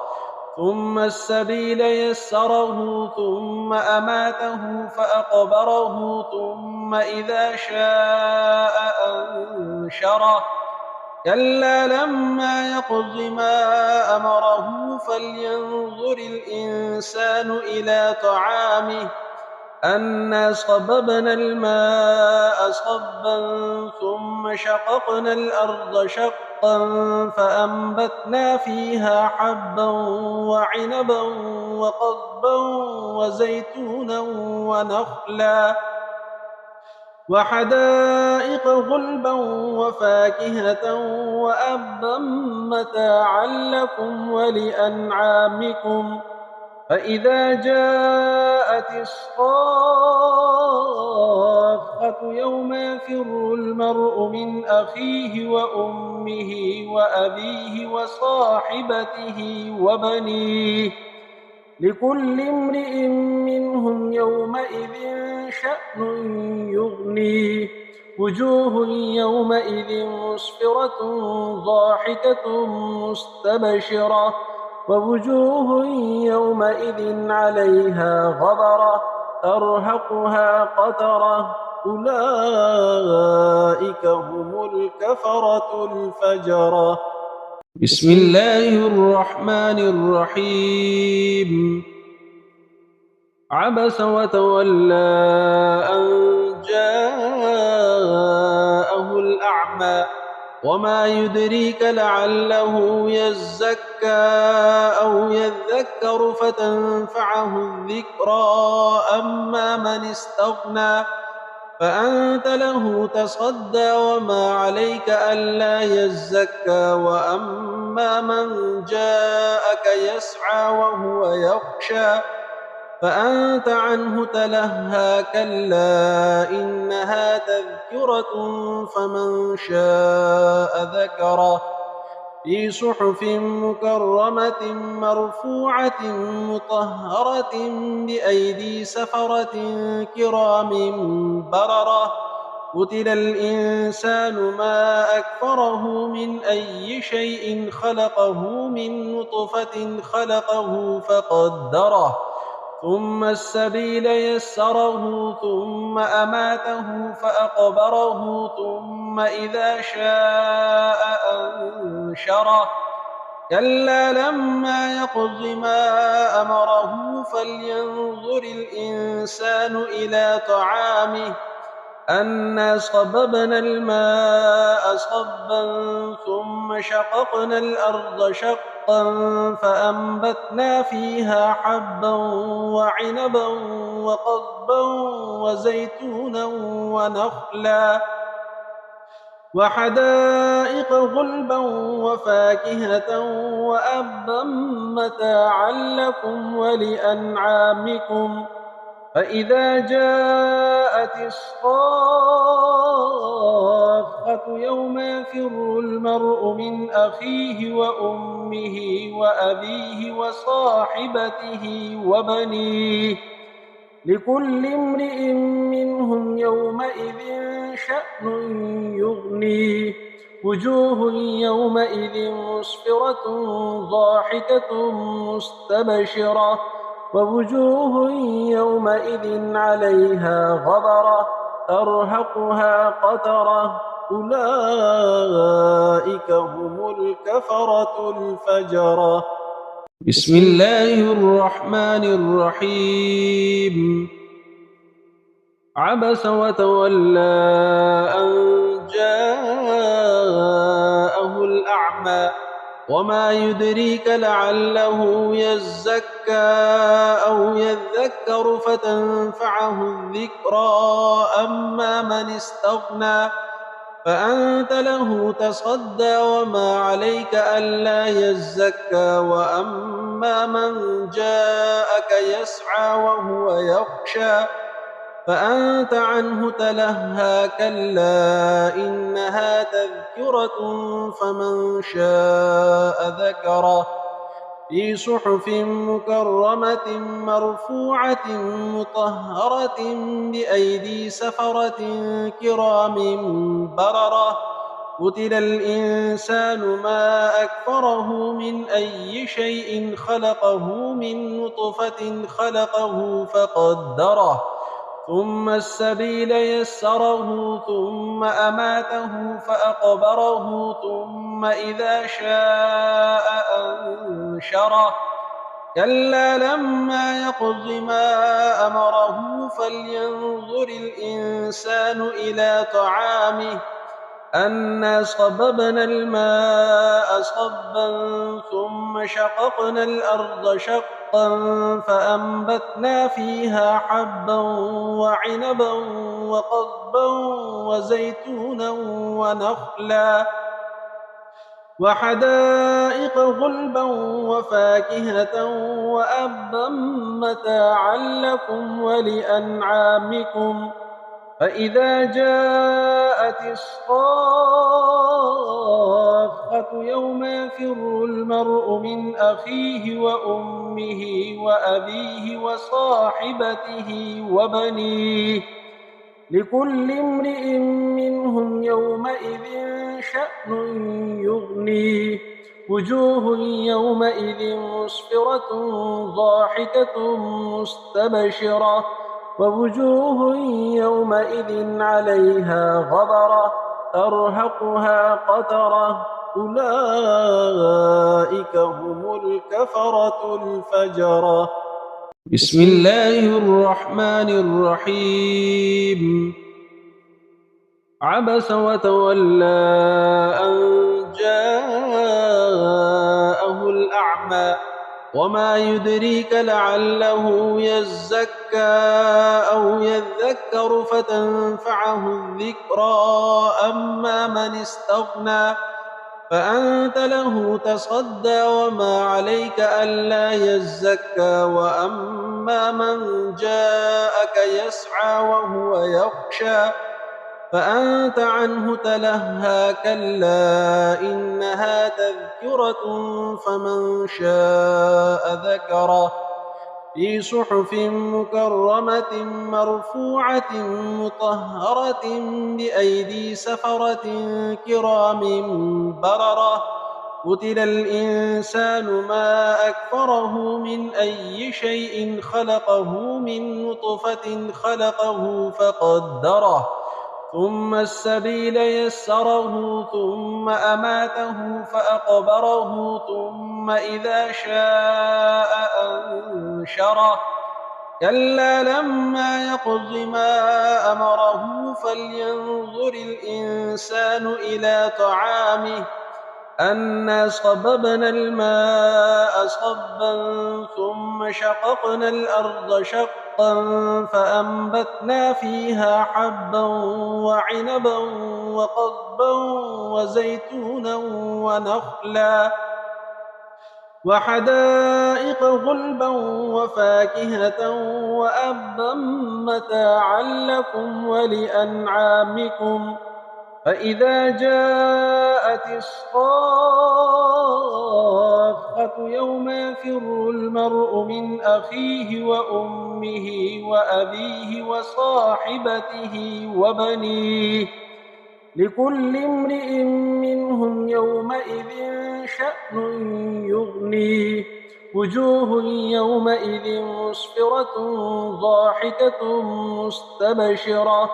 ثم السبيل يسره ثم أماته فأقبره ثم إذا شاء أنشره كلا لما يقض ما أمره فلينظر الإنسان إلى طعامه أنا صببنا الماء صبا ثم شققنا الأرض شقا فأنبتنا فيها حبا وعنبا وقضبا وزيتونا ونخلا وحدائق غلبا وفاكهة وأبا متاعا لكم ولأنعامكم فإذا جاءت الصاخة يوم يفر المرء من أخيه وأمه وأبيه وصاحبته وبنيه لكل امرئ منهم يومئذ شأن يغنيه وجوه يومئذ مسفرة ضاحكة مستبشرة ووجوه يومئذ عليها غبرة ترهقها قترة أولئك هم الكفرة الفجرة. بسم الله الرحمن الرحيم. عبس وتولى أن جاءه الأعمى وما يدريك لعله يزكى أو يذكر فتنفعه الذكرى أما من استغنى فأنت له تصدى وما عليك ألا يزكى وأما من جاءك يسعى وهو يخشى فأنت عنه تلهى كلا إنها تذكرة فمن شاء ذكره في صحف مكرمة مرفوعة مطهرة بأيدي سفرة كرام بررة قتل الإنسان ما أكفره من أي شيء خلقه من نطفة خلقه فقدره ثم السبيل يسره ثم أماته فأقبره ثم إذا شاء أنشره كلا لما يقض ما أمره فلينظر الإنسان إلى طعامه أنا صببنا الماء صبا ثم شققنا الأرض شقا فأنبتنا فيها حبا وعنبا وقضبا وزيتونا ونخلا وحدائق غلبا وفاكهة وأبا متاعا لكم ولأنعامكم فإذا جاءت الصاخة يوم يفر المرء من أخيه وأمه وأبيه وصاحبته وبنيه لكل امرئ منهم يومئذ شأن يغنيه وجوه يومئذ مسفرة ضاحكة مستبشرة ووجوه يومئذ عليها غبرة ترهقها قترة أولئك هم الكفرة الفجرة. بسم الله الرحمن الرحيم. عبس وتولى أن جاءه الأعمى وما يدريك لعله يزكى أو يذكر فتنفعه الذكرى أما من استغنى فأنت له تصدى وما عليك ألا يزكى وأما من جاءك يسعى وهو يخشى فأنت عنه تلهى كلا إنها تذكرة فمن شاء ذكره في صحف مكرمة مرفوعة مطهرة بأيدي سفرة كرام بررة قتل الإنسان ما أكفره من أي شيء خلقه من نطفة خلقه فقدره ثم السبيل يسره ثم أماته فأقبره ثم إذا شاء أنشره كلا لما يقض ما أمره فلينظر الإنسان إلى طعامه أنا صببنا الماء صبا ثم شققنا الأرض شقا فأنبتنا فيها حبا وعنبا وقضبا وزيتونا ونخلا وحدائق غلبا وفاكهة وأبا متاعا لكم ولأنعامكم فإذا جاءت الصاخة يوم يفر المرء من أخيه وأمه وأبيه وصاحبته وبنيه لكل امرئ منهم يومئذ شأن يغنيه وجوه يومئذ مسفرة ضاحكة مستبشرة ووجوه يومئذ عليها غبرة ترهقها قترة أولئك هم الكفرة الفجرة. بسم الله الرحمن الرحيم. عبس وتولى أن جاءه الأعمى وما يدريك لعله يزكى أو يذكر فتنفعه الذكرى أما من استغنى فأنت له تصدى وما عليك ألا يزكى وأما من جاءك يسعى وهو يخشى فأنت عنه تلهى كلا إنها تذكرة فمن شاء ذكره في صحف مكرمة مرفوعة مطهرة بأيدي سفرة كرام بررة قتل الإنسان ما أكفره من أي شيء خلقه من نطفة خلقه فقدره ثم السبيل يسره ثم أماته فأقبره ثم إذا شاء أنشره كلا لما يقض ما أمره فلينظر الإنسان إلى طعامه أنا صببنا الماء صبا ثم شققنا الأرض شقا فأنبتنا فيها حبا وعنبا وقضبا وزيتونا ونخلا وحدائق غلبا وفاكهة وأبا متاعا لكم ولأنعامكم فإذا جاءت الصاخة يوم يفر المرء من أخيه وأمه وأبيه وصاحبته وبنيه لكل امرئ منهم يومئذ شأن يغنيه وجوه يومئذ مسفرة ضاحكة مستبشرة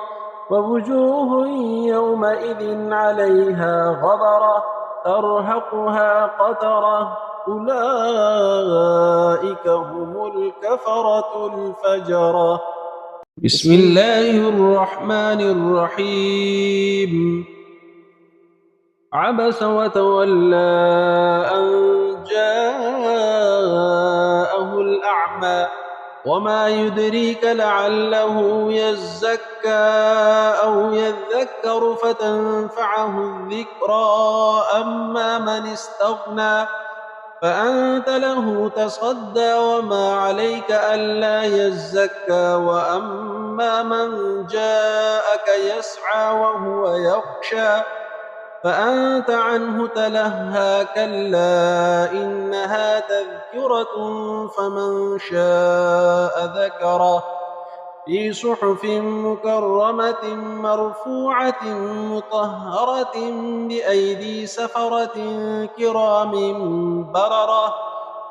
ووجوه يومئذ عليها غبرة ترهقها قترة أولئك هم الكفرة الفجرة. بسم الله الرحمن الرحيم. عبس وتولى أن جاءه الأعمى وما يدريك لعله يزكى أو يذكر فتنفعه الذكرى أما من استغنى فأنت له تصدى وما عليك ألا يزكى وأما من جاءك يسعى وهو يخشى فأنت عنه تلهى كلا إنها تذكرة فمن شاء ذكره في صحف مكرمة مرفوعة مطهرة بأيدي سفرة كرام بررة.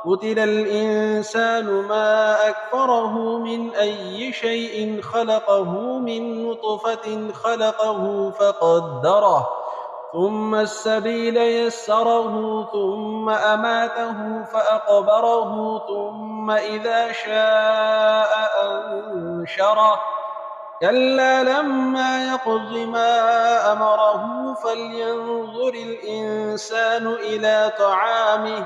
قتل الإنسان ما أكفره من أي شيء خلقه من نطفة خلقه فقدره ثم السبيل يسره ثم أماته فأقبره ثم إذا شاء أنشره كلا لما يقض ما أمره فلينظر الإنسان إلى طعامه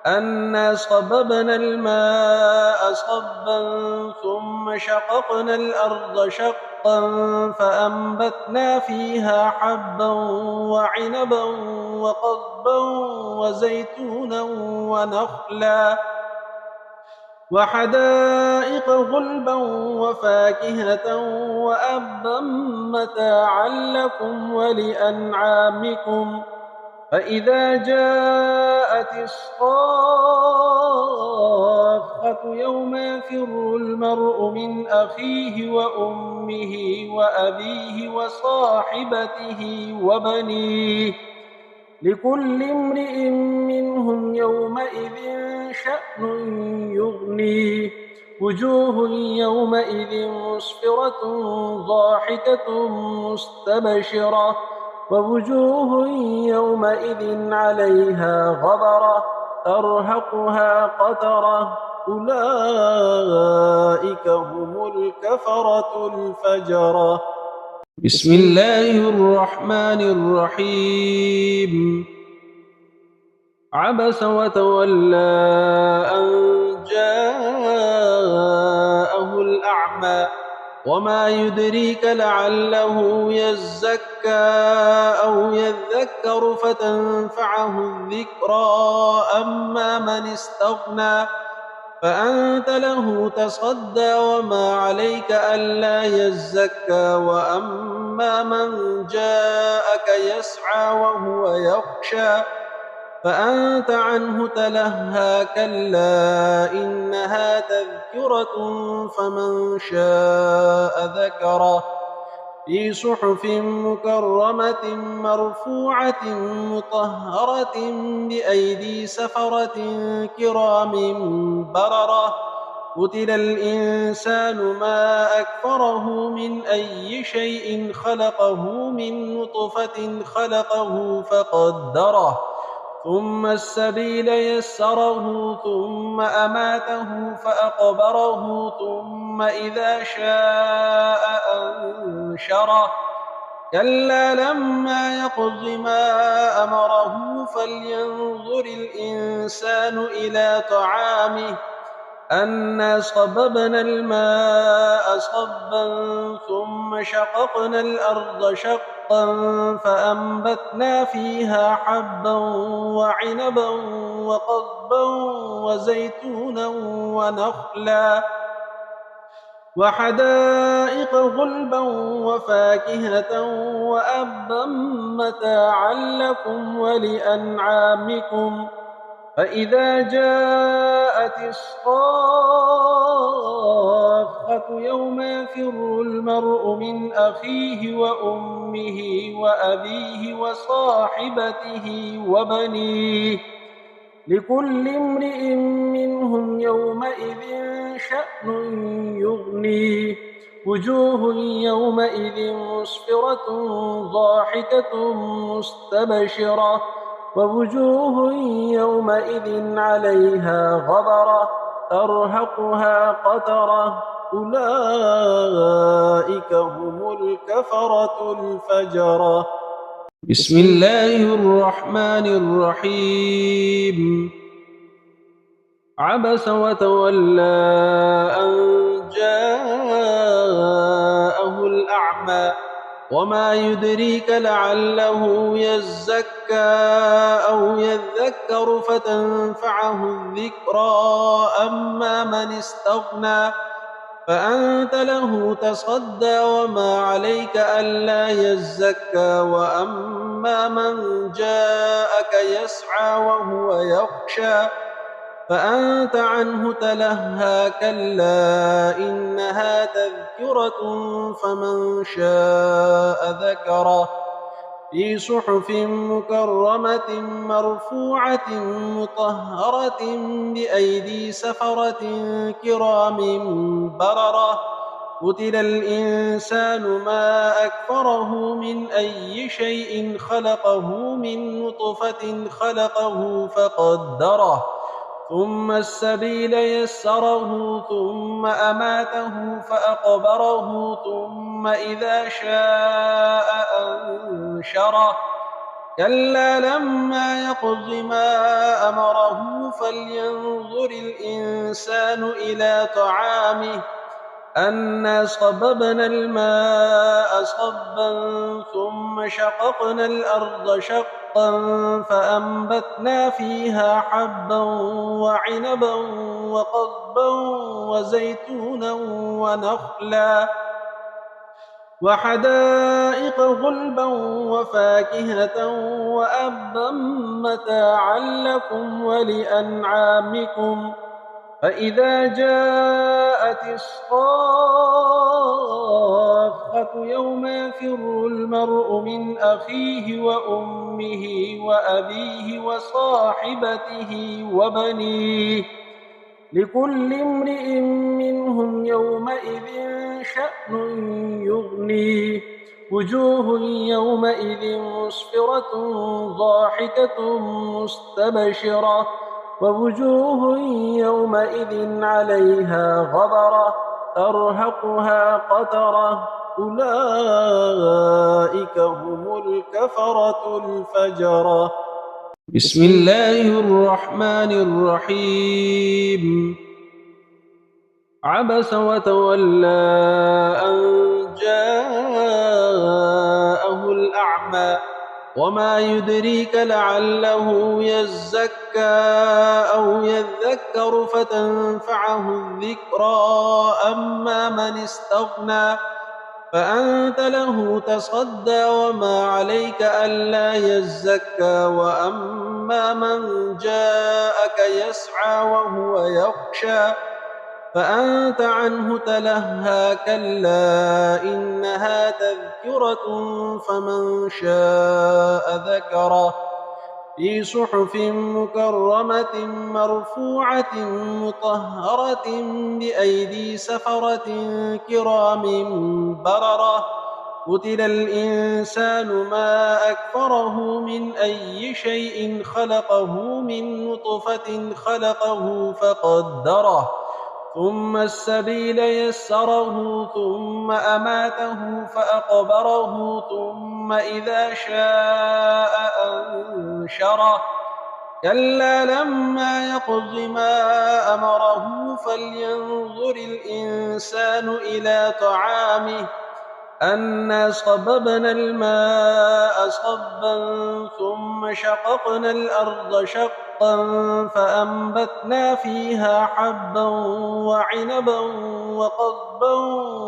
أنا صببنا الماء صبا ثم شققنا الأرض شقا فأنبتنا فيها حبا وعنبا وقضبا وزيتونا ونخلا وحدائق غلبا وفاكهة وأبا متاعا لكم ولأنعامكم فإذا جاءت الصاخة يوم يفر المرء من أخيه وأمه وأبيه وصاحبته وبنيه لكل امرئ منهم يومئذ شأن يغنيه وجوه يومئذ مسفرة ضاحكة مستبشرة ووجوه يومئذ عليها غبرة ترهقها قترة أولئك هم الكفرة الفجرة. بسم الله الرحمن الرحيم. عبس وتولى أن جاءه الأعمى وما يدريك لعله يزكى أو يذكر فتنفعه الذكرى أما من استغنى فأنت له تصدى وما عليك ألا يزكى وأما من جاءك يسعى وهو يخشى فأنت عنه تلهى كلا إنها تذكرة فمن شاء ذكره في صحف مكرمة مرفوعة مطهرة بأيدي سفرة كرام بررة. قتل الإنسان ما أكفره من أي شيء خلقه من نطفة خلقه فقدره ثم السبيل يسره ثم أماته فأقبره ثم إذا شاء أنشره كلا لما يقض ما أمره فلينظر الإنسان إلى طعامه أنا صببنا الماء صبا ثم شققنا الأرض شقا فأنبتنا فيها حبا وعنبا وقضبا وزيتونا ونخلا وحدائق غلبا وفاكهة وأبا متاعا لكم ولأنعامكم فإذا جاءت الصاخة يوم يفر المرء من أخيه وأمه وأبيه وصاحبته وبنيه لكل امرئ منهم يومئذ شأن يغنيه وجوه يومئذ مسفرة ضاحكة مستبشرة ووجوه يومئذ عليها غبرة ترهقها قترة أولئك هم الكفرة الفجرة. بسم الله الرحمن الرحيم. عبس وتولى أن جاءه الأعمى وما يدريك لعله يزكى أو يذكر فتنفعه الذكرى أما من استغنى فأنت له تصدى وما عليك ألا يزكى وأما من جاءك يسعى وهو يخشى فأنت عنه تلهى كلا إنها تذكرة فمن شاء ذكره في صحف مكرمة مرفوعة مطهرة بأيدي سفرة كرام بررة قتل الإنسان ما أكفره من أي شيء خلقه من نطفة خلقه فقدره ثم السبيل يسره ثم أماته فأقبره ثم إذا شاء أنشره كلا لما يقض ما أمره فلينظر الإنسان إلى طعامه أنا صببنا الماء صبا ثم شققنا الأرض شقا فأنبتنا فيها حبا وعنبا وقضبا وزيتونا ونخلا وحدائق غلبا وفاكهة وأبا متاعا لكم ولأنعامكم فإذا جاءت الصاخة يوم يفر المرء من أخيه وأمه وأبيه وصاحبته وبنيه لكل امرئ منهم يومئذ شأن يغنيه وجوه يومئذ مسفرة ضاحكة مستبشرة ووجوه يومئذ عليها غبرة ترهقها قترة أولئك هم الكفرة الفجرة بسم الله الرحمن الرحيم عبس وتولى أن جاءه الأعمى وما يدريك لعله يزكى أو يذكر فتنفعه الذكرى أما من استغنى فأنت له تصدى وما عليك ألا يزكى وأما من جاءك يسعى وهو يخشى فأنت عنه تلهى كلا إنها تذكرة فمن شاء ذكره في صحف مكرمة مرفوعة مطهرة بأيدي سفرة كرام بررة قتل الإنسان ما أكفره من أي شيء خلقه من نطفة خلقه فقدره ثم السبيل يسره ثم أماته فأقبره ثم إذا شاء أنشره كلا لما يقض ما أمره فلينظر الإنسان إلى طعامه أنا صببنا الماء صبا ثم شققنا الأرض شقا فأنبتنا فيها حبا وعنبا وقضبا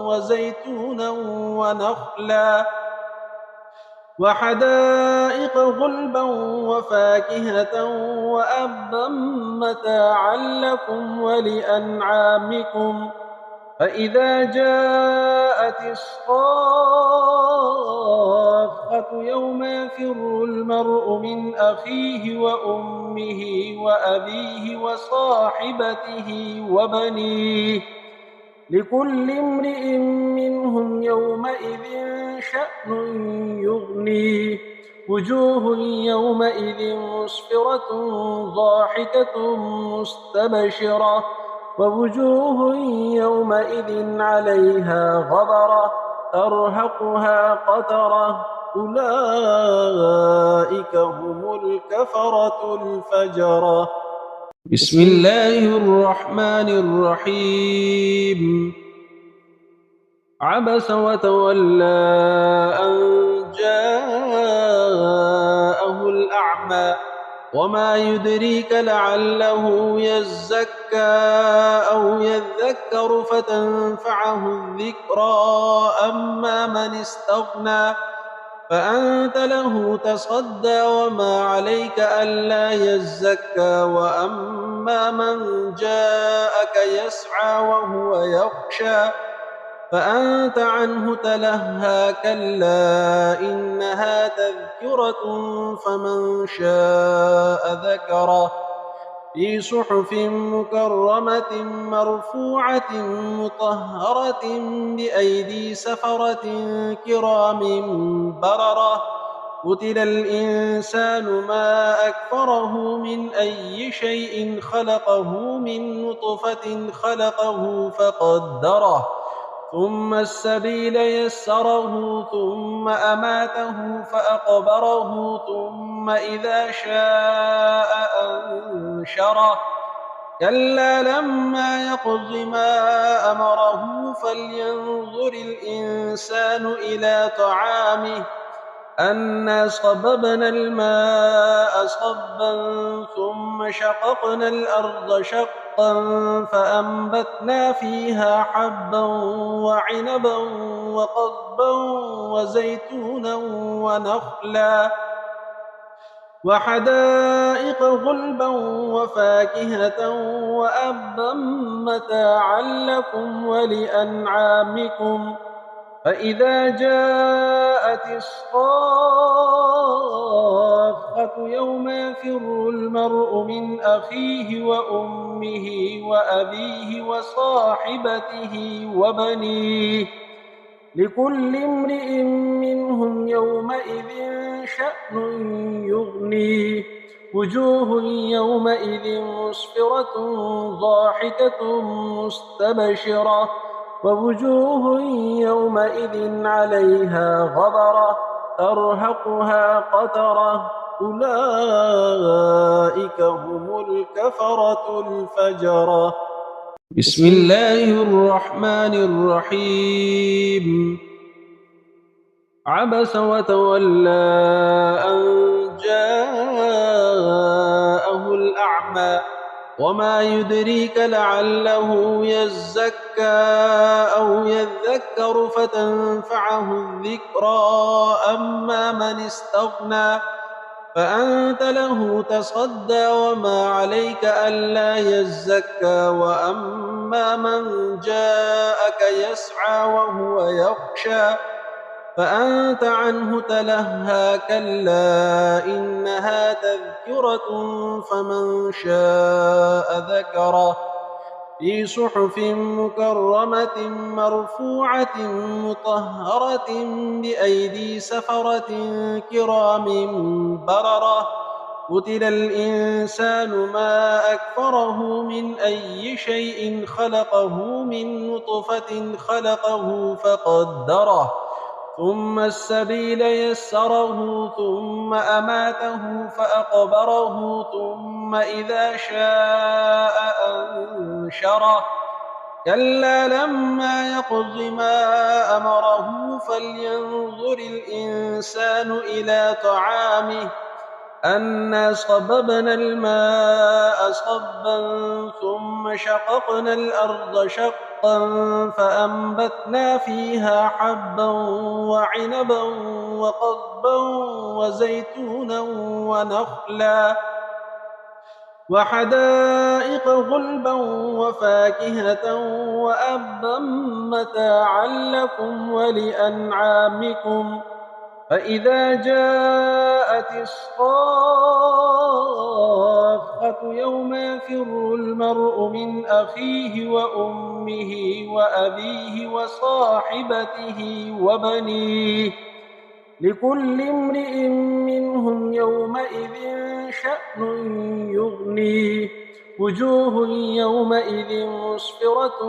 وزيتونا ونخلا وحدائق غلبا وفاكهة وأبا متاعا لكم ولأنعامكم فإذا جاءت الصاخة يوم يفر المرء من أخيه وأمه وأبيه وصاحبته وبنيه لكل امرئ منهم يومئذ شأن يغنيه وجوه يومئذ مسفرة ضاحكة مستبشرة ووجوه يومئذ عليها غبرة ترهقها قترة أولئك هم الكفرة الفجرة بسم الله الرحمن الرحيم عبس وتولى أن جاءه الأعمى وما يدريك لعله يزكى أو يذكر فتنفعه الذكرى أما من استغنى فأنت له تصدى وما عليك ألا يزكى وأما من جاءك يسعى وهو يخشى فأنت عنه تلهى كلا إنها تذكرة فمن شاء ذكره في صحف مكرمة مرفوعة مطهرة بأيدي سفرة كرام بررة قتل الإنسان ما أكفره من أي شيء خلقه من نطفة خلقه فقدره ثم السبيل يسره ثم أماته فأقبره ثم إذا شاء أنشره كلا لما يقض ما أمره فلينظر الإنسان إلى طعامه أنا صببنا الماء صبا ثم شققنا الأرض شقا فأنبتنا فيها حبا وعنبا وقضبا وزيتونا ونخلا وحدائق غلبا وفاكهة وأبا متاعا لكم ولأنعامكم فإذا جاءت الصاخة يوم يفر المرء من أخيه وأمه وأبيه وصاحبته وبنيه لكل امرئ منهم يومئذ شأن يغنيه وجوه يومئذ مسفرة ضاحكة مستبشرة ووجوه يومئذ عليها غبرة ترهقها قترة أولئك هم الكفرة الفجرة بسم الله الرحمن الرحيم عبس وتولى أن جاءه الأعمى وما يدريك لعله يزكى أو يذكر فتنفعه الذكرى أما من استغنى فأنت له تصدى وما عليك ألا يزكى وأما من جاءك يسعى وهو يخشى فأنت عنه تلهى كلا إنها تذكرة فمن شاء ذكره في صحف مكرمة مرفوعة مطهرة بأيدي سفرة كرام بررة قتل الإنسان ما أكفره من أي شيء خلقه من نطفة خلقه فقدره ثم السبيل يسره ثم أماته فأقبره ثم إذا شاء أنشره كلا لما يقض ما أمره فلينظر الإنسان إلى طعامه أنا صببنا الماء صبا ثم شققنا الأرض شقا فأنبتنا فيها حبا وعنبا وقضبا وزيتونا ونخلا وحدائق غلبا وفاكهة وأبا متاعا لكم ولأنعامكم فإذا جاءت الصاخة يوم يفر المرء من أخيه وأمه وأبيه وصاحبته وبنيه لكل امرئ منهم يومئذ شأن يغنيه وجوه يومئذ مسفرة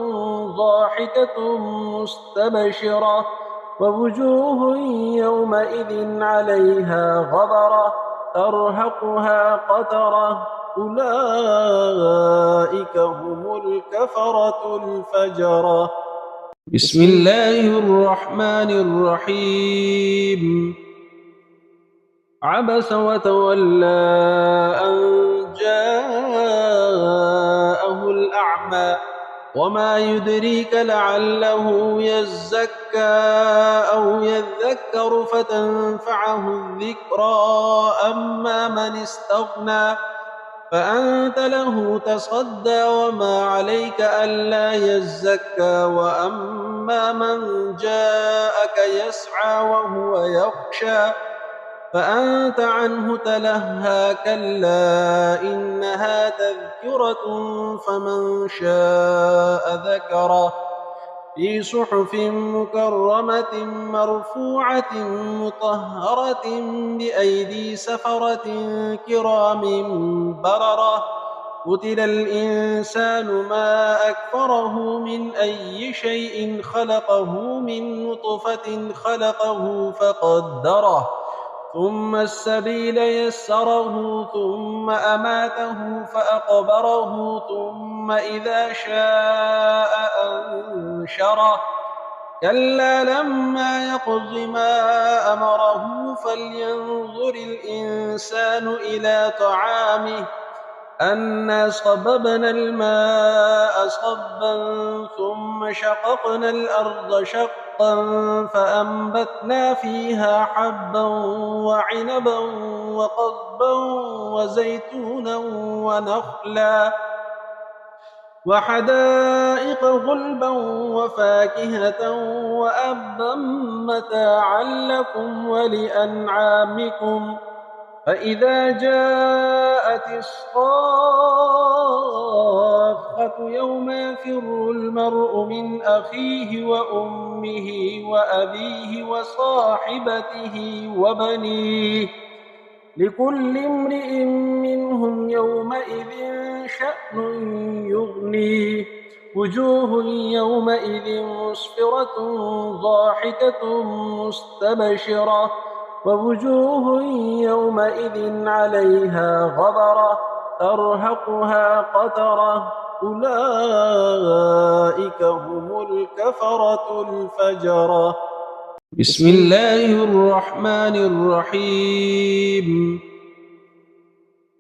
ضاحكة مستبشرة ووجوه يومئذ عليها غبرة ترهقها قترة أولئك هم الكفرة الفجرة بسم الله الرحمن الرحيم عبس وتولى أن جاءه الأعمى وما يدريك لعله يزكى أو يذكر فتنفعه الذكرى. أما من استغنى فأنت له تصدى وما عليك ألا يزكى. وأما من جاءك يسعى وهو يخشى فأنت عنه تلهى. كلا إنها تذكرة فمن شاء ذكره في صحف مكرمة مرفوعة مطهرة بأيدي سفرة كرام بررة. قتل الإنسان ما أكفره من أي شيء خلقه من نطفة خلقه فقدره ثم السبيل يسره ثم أماته فأقبره ثم إذا شاء أنشره. كلا لما يقض ما أمره فلينظر الإنسان إلى طعامه أنا صببنا الماء صبا ثم شققنا الأرض شقا فأنبتنا فيها حبا وعنبا وقضبا وزيتونا ونخلا وحدائق غلبا وفاكهة وأبا متاعا لكم ولأنعامكم. فإذا جاءت الصاخة يوم يفر المرء من أخيه وأمه وأبيه وصاحبته وبنيه لكل امرئ منهم يومئذ شأن يغنيه. وجوه يومئذ مسفرة ضاحكة مستبشرة ووجوه يومئذ عليها غبرة ترهقها قترة. أولئك هم الكفرة الفجرة. بسم الله الرحمن الرحيم.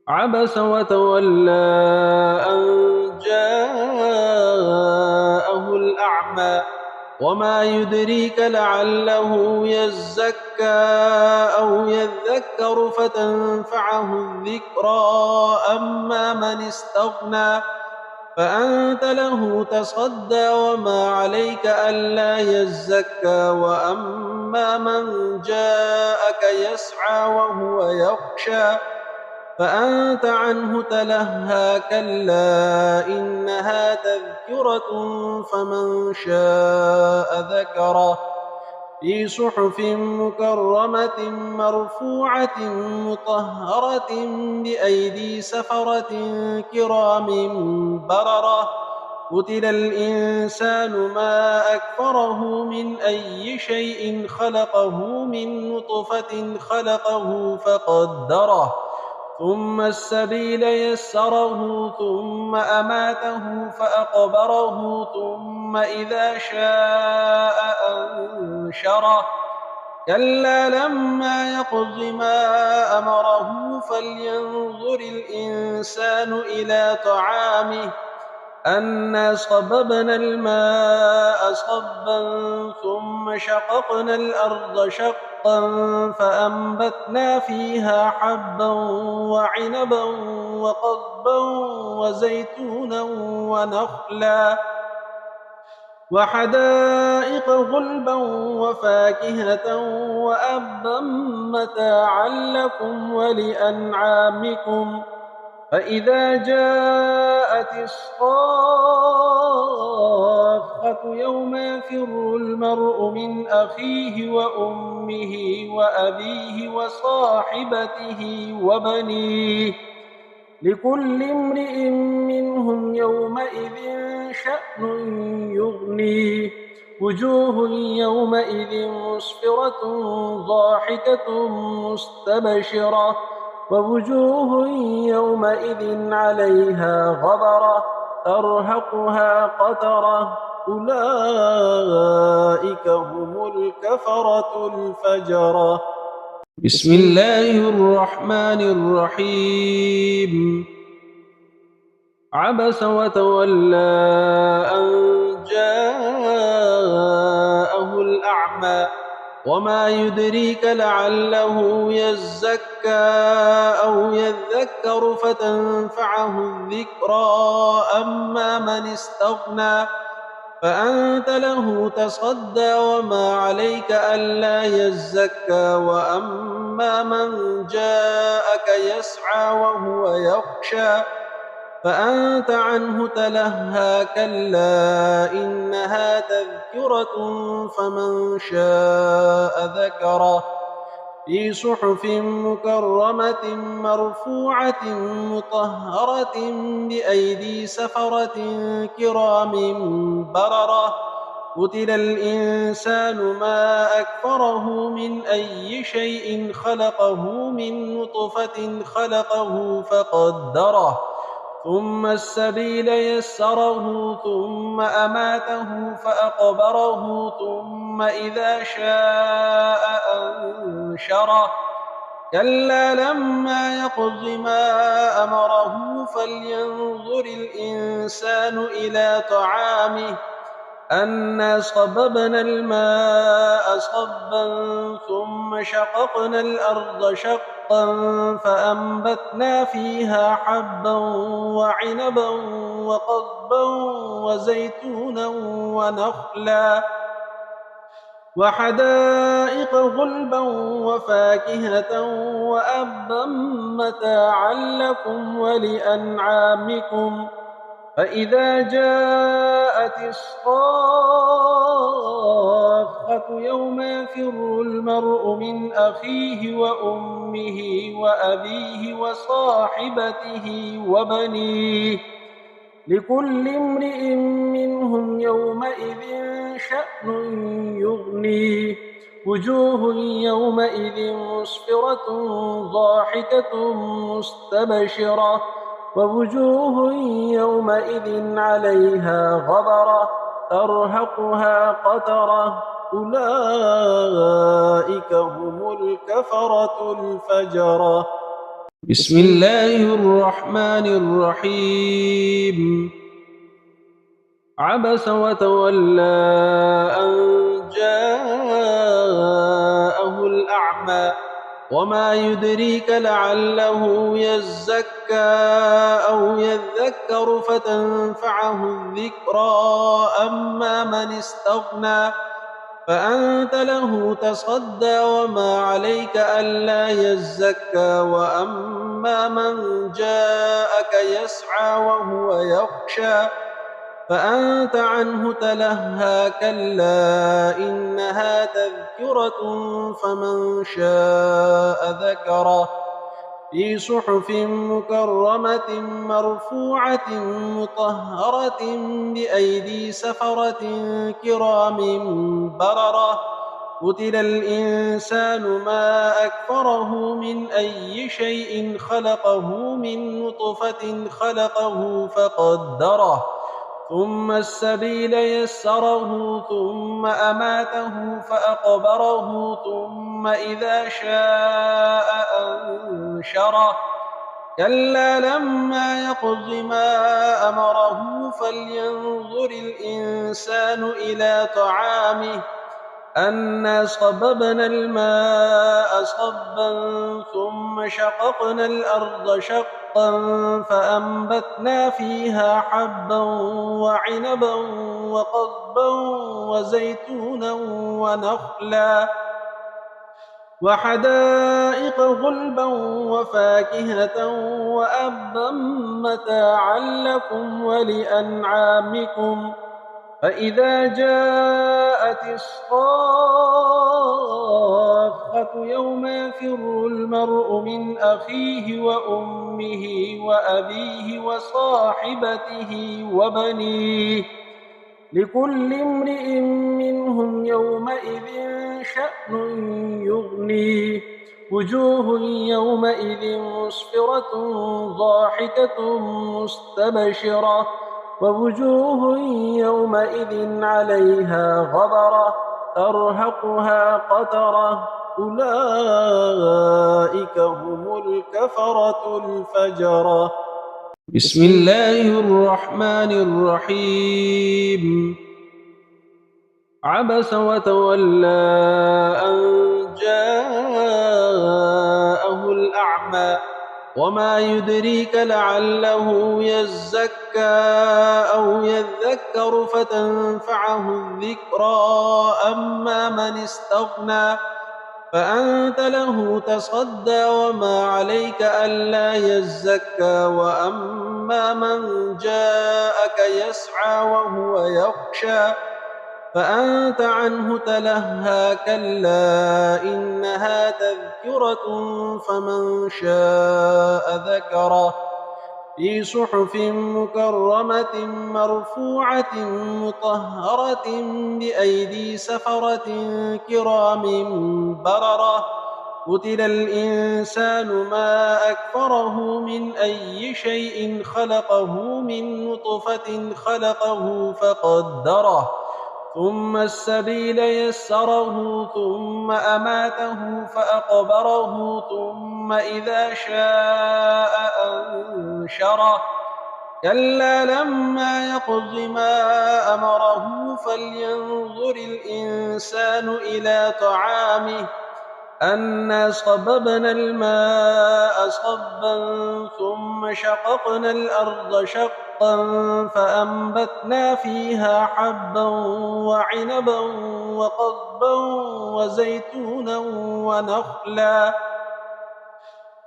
عبس وتولى أن جاءه الأعمى وما يدريك لعله يزكى أو يذكر فتنفعه الذكرى. أما من استغنى فأنت له تصدى وما عليك ألا يزكى. وأما من جاءك يسعى وهو يخشى فأنت عنه تلهى. كلا إنها تذكرة فمن شاء ذكره في صحف مكرمة مرفوعة مطهرة بأيدي سفرة كرام بررة. قتل الإنسان ما أكفره من أي شيء خلقه من نطفة خلقه فقدره ثم السبيل يسره ثم أماته فأقبره ثم إذا شاء أنشره. كلا لما يقض ما أمره فلينظر الإنسان إلى طعامه أنا صببنا الماء صبا ثم شققنا الأرض شقا فأنبتنا فيها حبا وعنبا وقضبا وزيتونا ونخلا وحدائق غلبا وفاكهة وأبا متاعا لكم ولأنعامكم. فإذا جاءت الصاخة يوم يفر المرء من أخيه وأمه وأبيه وصاحبته وبنيه لكل امرئ منهم يومئذ شأن يغنيه. وجوه يومئذ مسفرة ضاحكة مستبشرة ووجوه يومئذ عليها غبرة ترهقها قترة. أولئك هم الكفرة الفجرة. بسم الله الرحمن الرحيم. عبس وتولى أن جاءه الأعمى وما يدريك لعله يزكى أو يذكر فتنفعه الذكرى أما من استغنى فأنت له تصدى وما عليك ألا يزكى وأما من جاءك يسعى وهو يخشى فأنت عنه تلهى كلا إنها تذكرة فمن شاء ذكره في صحف مكرمة مرفوعة مطهرة بأيدي سفرة كرام بررة قتل الإنسان ما أكفره من أي شيء خلقه من نطفة خلقه فقدره ثم السبيل يسره ثم أماته فأقبره ثم إذا شاء أنشره كلا لما يقض ما أمره فلينظر الإنسان إلى طعامه أنا صببنا الماء صبا ثم شققنا الأرض شقا فأنبتنا فيها حبا وعنبا وقضبا وزيتونا ونخلا وحدائق غلبا وفاكهة وأبا متاعا لكم ولأنعامكم فإذا جاءت الصاخة يوم يفر المرء من أخيه وأمه وأبيه وصاحبته وبنيه لكل امرئ منهم يومئذ شأن يغنيه وجوه يومئذ مسفرة ضاحكة مستبشرة ووجوه يومئذ عليها غبرة ترهقها قترة أولئك هم الكفرة الفجرة بسم الله الرحمن الرحيم عبس وتولى أن جاءه الأعمى وما يدريك لعله يزكى أو يذكر فتنفعه الذكرى أما من استغنى فأنت له تصدى وما عليك ألا يزكى وأما من جاءك يسعى وهو يخشى فأنت عنه تلهى كلا إنها تذكرة فمن شاء ذكره في صحف مكرمة مرفوعة مطهرة بأيدي سفرة كرام بررة قتل الإنسان ما أكفره من أي شيء خلقه من نطفة خلقه فقدره ثم السبيل يسره ثم أماته فأقبره ثم إذا شاء أنشره كلا لما يقض ما أمره فلينظر الإنسان إلى طعامه أنا صببنا الماء صبا ثم شققنا الأرض شقا فأنبتنا فيها حبا وعنبا وقضبا وزيتونا ونخلا وحدائق غلبا وفاكهة وأبا متاعا لكم ولأنعامكم فإذا جاءت الصاخة يوم يفر المرء من أخيه وأمه وأبيه وصاحبته وبنيه لكل امرئ منهم يومئذ شأن يغنيه وجوه يومئذ مسفرة ضاحكة مستبشرة ووجوه يومئذ عليها غبرة ترهقها قترة أولئك هم الكفرة الفجرة بسم الله الرحمن الرحيم عبس وتولى أن جاءه الأعمى وما يدريك لعله يزكى أو يذكر فتنفعه الذكرى أما من استغنى فأنت له تصدى وما عليك ألا يزكى وأما من جاءك يسعى وهو يخشى فأنت عنه تلهى كلا إنها تذكرة فمن شاء ذكره في صحف مكرمة مرفوعة مطهرة بأيدي سفرة كرام بررة قتل الإنسان ما أكفره من أي شيء خلقه من نطفة خلقه فقدره ثم السبيل يسره ثم أماته فأقبره ثم إذا شاء أنشره كلا لما يقض ما أمره فلينظر الإنسان إلى طعامه أنا صببنا الماء صبا ثم شققنا الأرض شقا فأنبتنا فيها حبا وعنبا وقضبا وزيتونا ونخلا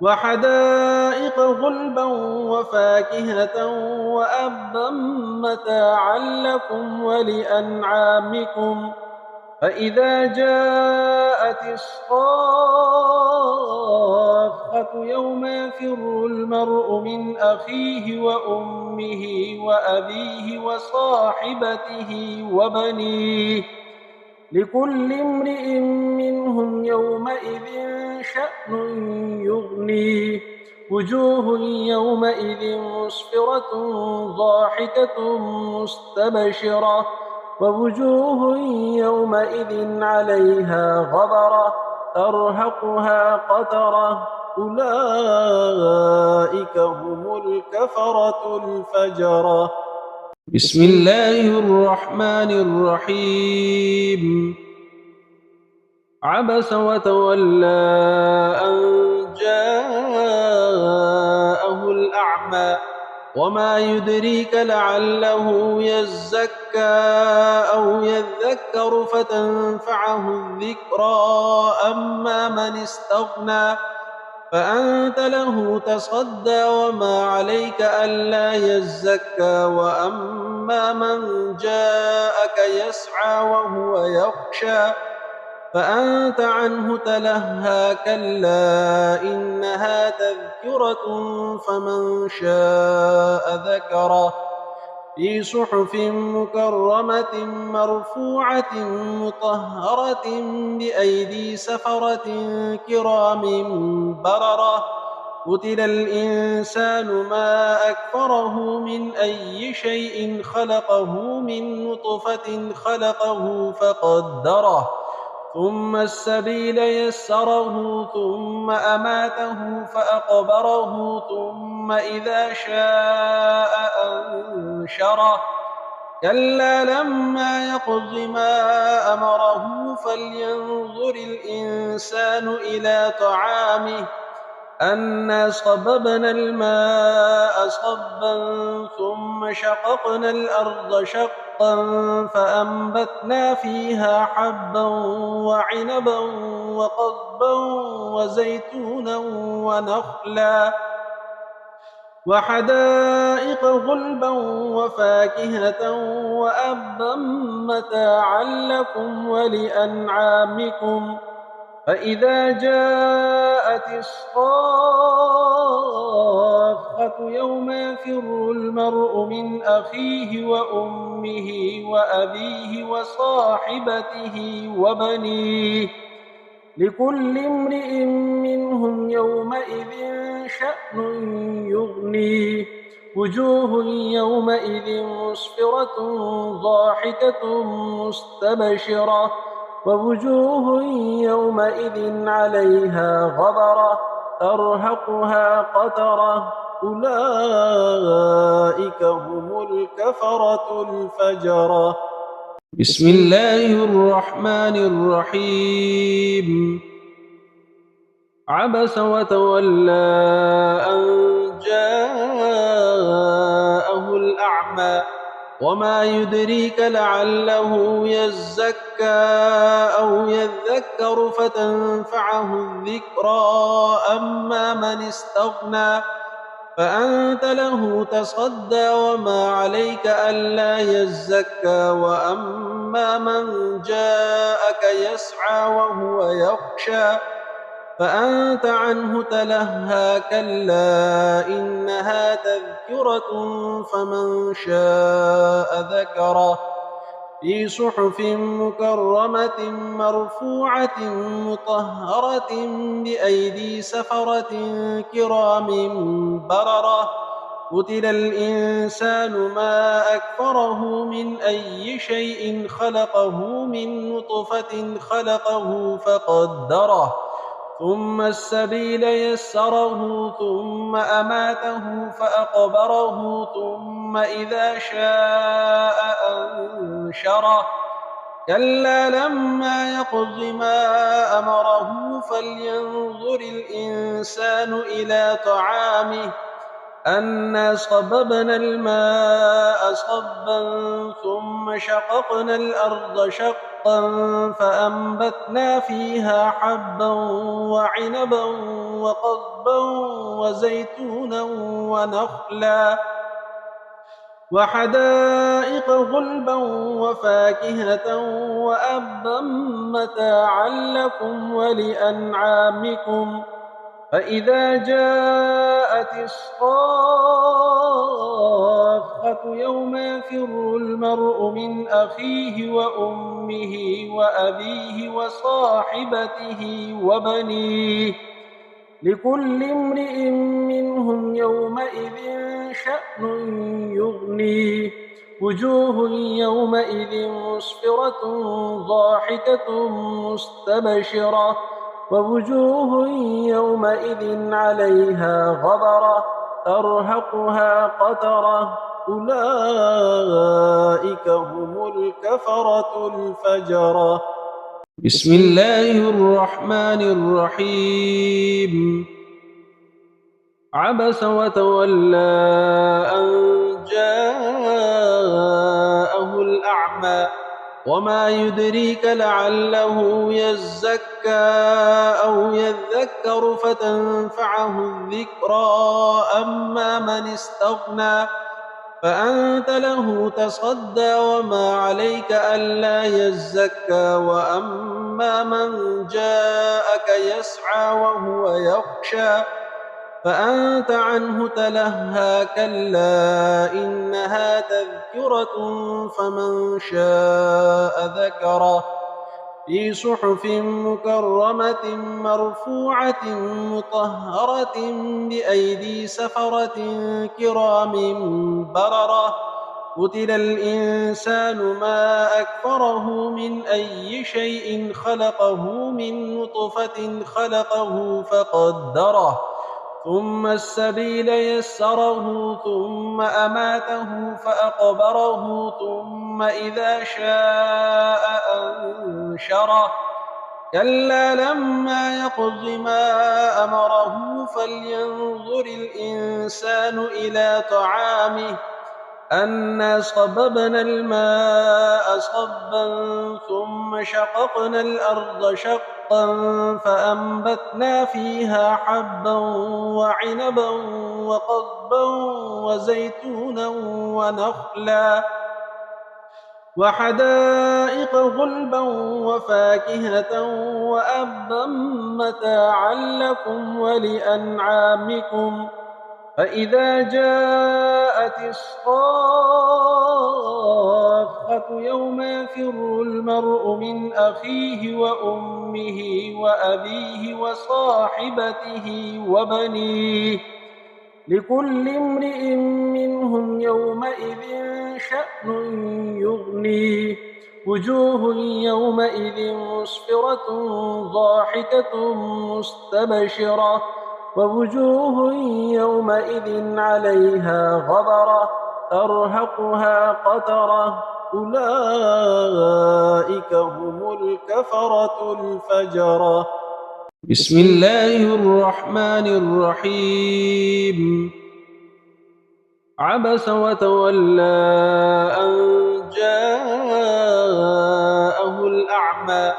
وحدائق غلبا وفاكهة وأبا متاعا لكم ولأنعامكم فإذا جاءت الصاخة يوم يفر المرء من أخيه وأمه وأبيه وصاحبته وبنيه لكل امرئ منهم يومئذ شأن يغنيه وجوه يومئذ مسفرة ضاحكة مستبشرة ووجوه يومئذ عليها غبرة ترهقها قترة أولئك هم الكفرة الفجرة بسم الله الرحمن الرحيم عبس وتولى أن جاءه الأعمى وما يدريك لعله يزكى أو يذكر فتنفعه الذكرى أما من استغنى فأنت له تصدى وما عليك ألا يزكى وأما من جاءك يسعى وهو يخشى فأنت عنه تلهى كلا إنها تذكرة فمن شاء ذكره في صحف مكرمة مرفوعة مطهرة بأيدي سفرة كرام بررة قتل الإنسان ما أكفره من أي شيء خلقه من نطفة خلقه فقدره ثم السبيل يسره ثم أماته فأقبره ثم إذا شاء أنشره كلا لما يقض ما أمره فلينظر الإنسان إلى طعامه أنا صببنا الماء صبا ثم شققنا الأرض شقا فأنبتنا فيها حبا وعنبا وقضبا وزيتونا ونخلا وحدائق غلبا وفاكهة وأبا متاعا لكم ولأنعامكم فإذا جاءت الصاخة يوم يفر المرء من أخيه وأمه وأبيه وصاحبته وبنيه لكل امرئ منهم يومئذ شأن يغنيه وجوه يومئذ مسفرة ضاحكة مستبشرة ووجوه يومئذ عليها غبرة ترهقها قترة أولئك هم الكفرة الفجرة. بسم الله الرحمن الرحيم. عبس وتولى أن جاءه الأعمى وما يدريك لعله يزكى أو يذكر فتنفعه الذكرى أما من استغنى فأنت له تصدى وما عليك ألا يزكى وأما من جاءك يسعى وهو يخشى فأنت عنه تلهى كلا إنها تذكرة فمن شاء ذكره في صحف مكرمة مرفوعة مطهرة بأيدي سفرة كرام بررة. قتل الإنسان ما أكفره من أي شيء خلقه من نطفة خلقه فقدره ثم السبيل يسره ثم أماته فأقبره ثم إذا شاء أنشره كلا لما يقض ما أمره فلينظر الإنسان إلى طعامه أنا صببنا الماء صبا ثم شققنا الأرض شقا فأنبتنا فيها حبا وعنبا وقضبا وزيتونا ونخلا وحدائق غلبا وفاكهة وأبا متاعا لكم ولأنعامكم. فإذا جاءت الصاخة يوم يفر المرء من أخيه وأمه وأبيه وصاحبته وبنيه لكل امرئ منهم يومئذ شأن يغنيه وجوه يومئذ مسفرة ضاحكة مستبشرة ووجوه يومئذ عليها غبرة ترهقها قترة أولئك هم الكفرة الفجرة. بسم الله الرحمن الرحيم. عبس وتولى أن جاءه الأعمى وما يدريك لعله يزكى أو يذكر فتنفعه الذكرى أما من استغنى فأنت له تصدى وما عليك ألا يزكى وأما من جاءك يسعى وهو يخشى فأنت عنه تلهى كلا إنها تذكرة فمن شاء ذكره في صحف مكرمة مرفوعة مطهرة بأيدي سفرة كرام بررة. قتل الإنسان ما أكفره من أي شيء خلقه من نطفة خلقه فقدره ثم السبيل يسره ثم أماته فأقبره ثم إذا شاء أنشره كلا لما يقض ما أمره فلينظر الإنسان إلى طعامه أنا صببنا الماء صبا ثم شققنا الأرض شقا فأنبتنا فيها حبا وعنبا وقضبا وزيتونا ونخلا وحدائق غلبا وفاكهة وأبا متاعا لكم ولأنعامكم. فإذا جاءت الصاخة يوم يفر المرء من أخيه وأمه وأبيه وصاحبته وبنيه لكل امرئ منهم يومئذ شأن يغنيه وجوه يومئذ مسفرة ضاحكة مستبشرة ووجوه يومئذ عليها غبرة ترهقها قترة أولئك هم الكفرة الفجرة. بسم الله الرحمن الرحيم. عبس وتولى أن جاءه الأعمى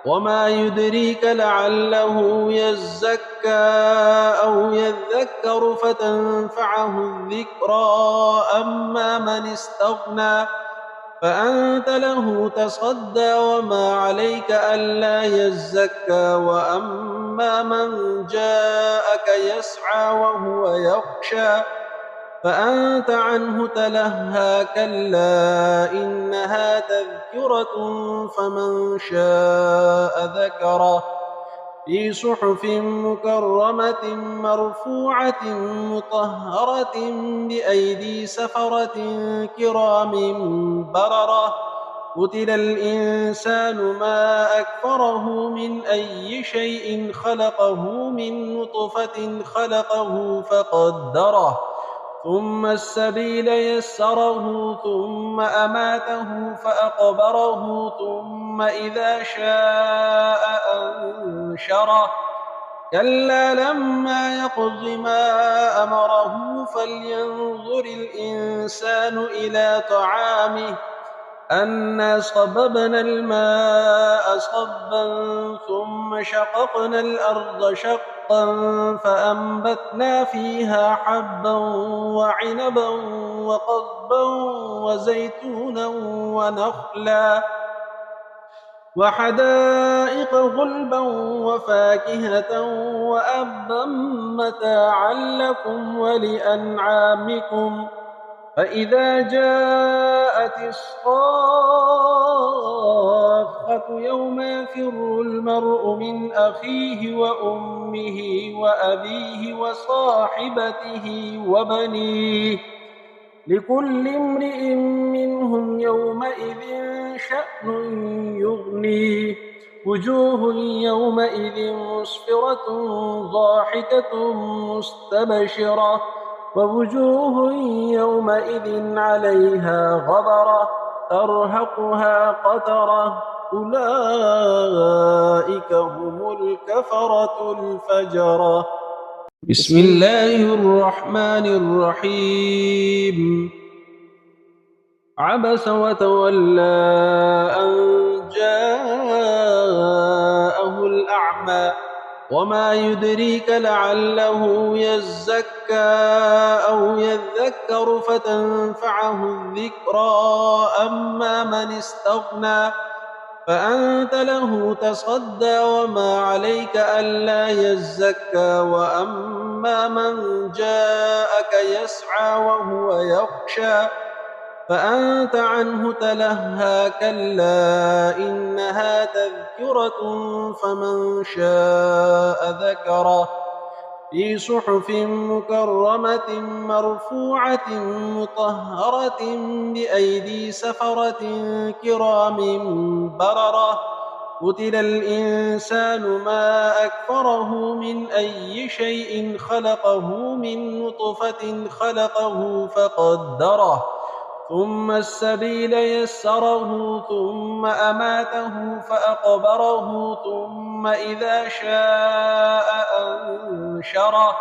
وما يدريك لعله يزكى أو يذكر فتنفعه الذكرى أما من استغنى فأنت له تصدى وما عليك ألا يزكى وأما من جاءك يسعى وهو يخشى فأنت عنه تلهى كلا إنها تذكرة فمن شاء ذكره في صحف مكرمة مرفوعة مطهرة بأيدي سفرة كرام بررة قتل الإنسان ما أكفره من أي شيء خلقه من نطفة خلقه فقدره ثم السبيل يسره ثم أماته فأقبره ثم إذا شاء أنشره كلا لما يقض ما أمره فلينظر الإنسان إلى طعامه أنا صببنا الماء صبا ثم شققنا الأرض شقا فأنبتنا فيها حبا وعنبا وقضبا وزيتونا ونخلا وحدائق غلبا وفاكهة وأبا متاعا لكم ولأنعامكم فإذا جاءت الصاخة يوم يفر المرء من أخيه وأمه وأبيه وصاحبته وبنيه لكل امرئ منهم يومئذ شأن يغنيه وجوه يومئذ مسفرة ضاحكة مستبشرة ووجوه يومئذ عليها غبرة ترهقها قترة أولئك هم الكفرة الفجرة. بسم الله الرحمن الرحيم. عبس وتولى أن جاءه الأعمى وما يدريك لعله يزكى أو يذكر فتنفعه الذكرى أما من استغنى فأنت له تصدى وما عليك ألا يزكى وأما من جاءك يسعى وهو يخشى فأنت عنه تلهى كلا إنها تذكرة فمن شاء ذكره في صحف مكرمة مرفوعة مطهرة بأيدي سفرة كرام بررة قتل الإنسان ما أكفره من أي شيء خلقه من نطفة خلقه فقدره ثم السبيل يسره ثم أماته فأقبره ثم إذا شاء أنشره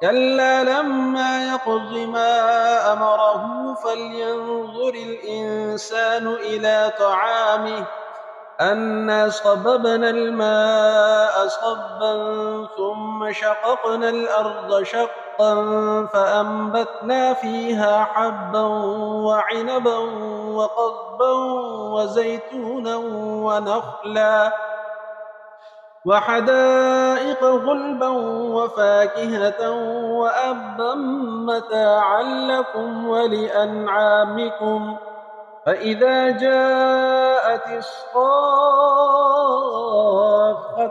كلا لما يقض ما أمره فلينظر الإنسان إلى طعامه أنا صببنا الماء صبا ثم شققنا الأرض شقا فأنبتنا فيها حبا وعنبا وقضبا وزيتونا ونخلا وحدائق غلبا وفاكهة وأبا متاعا لكم ولأنعامكم فإذا جاءت الصاخة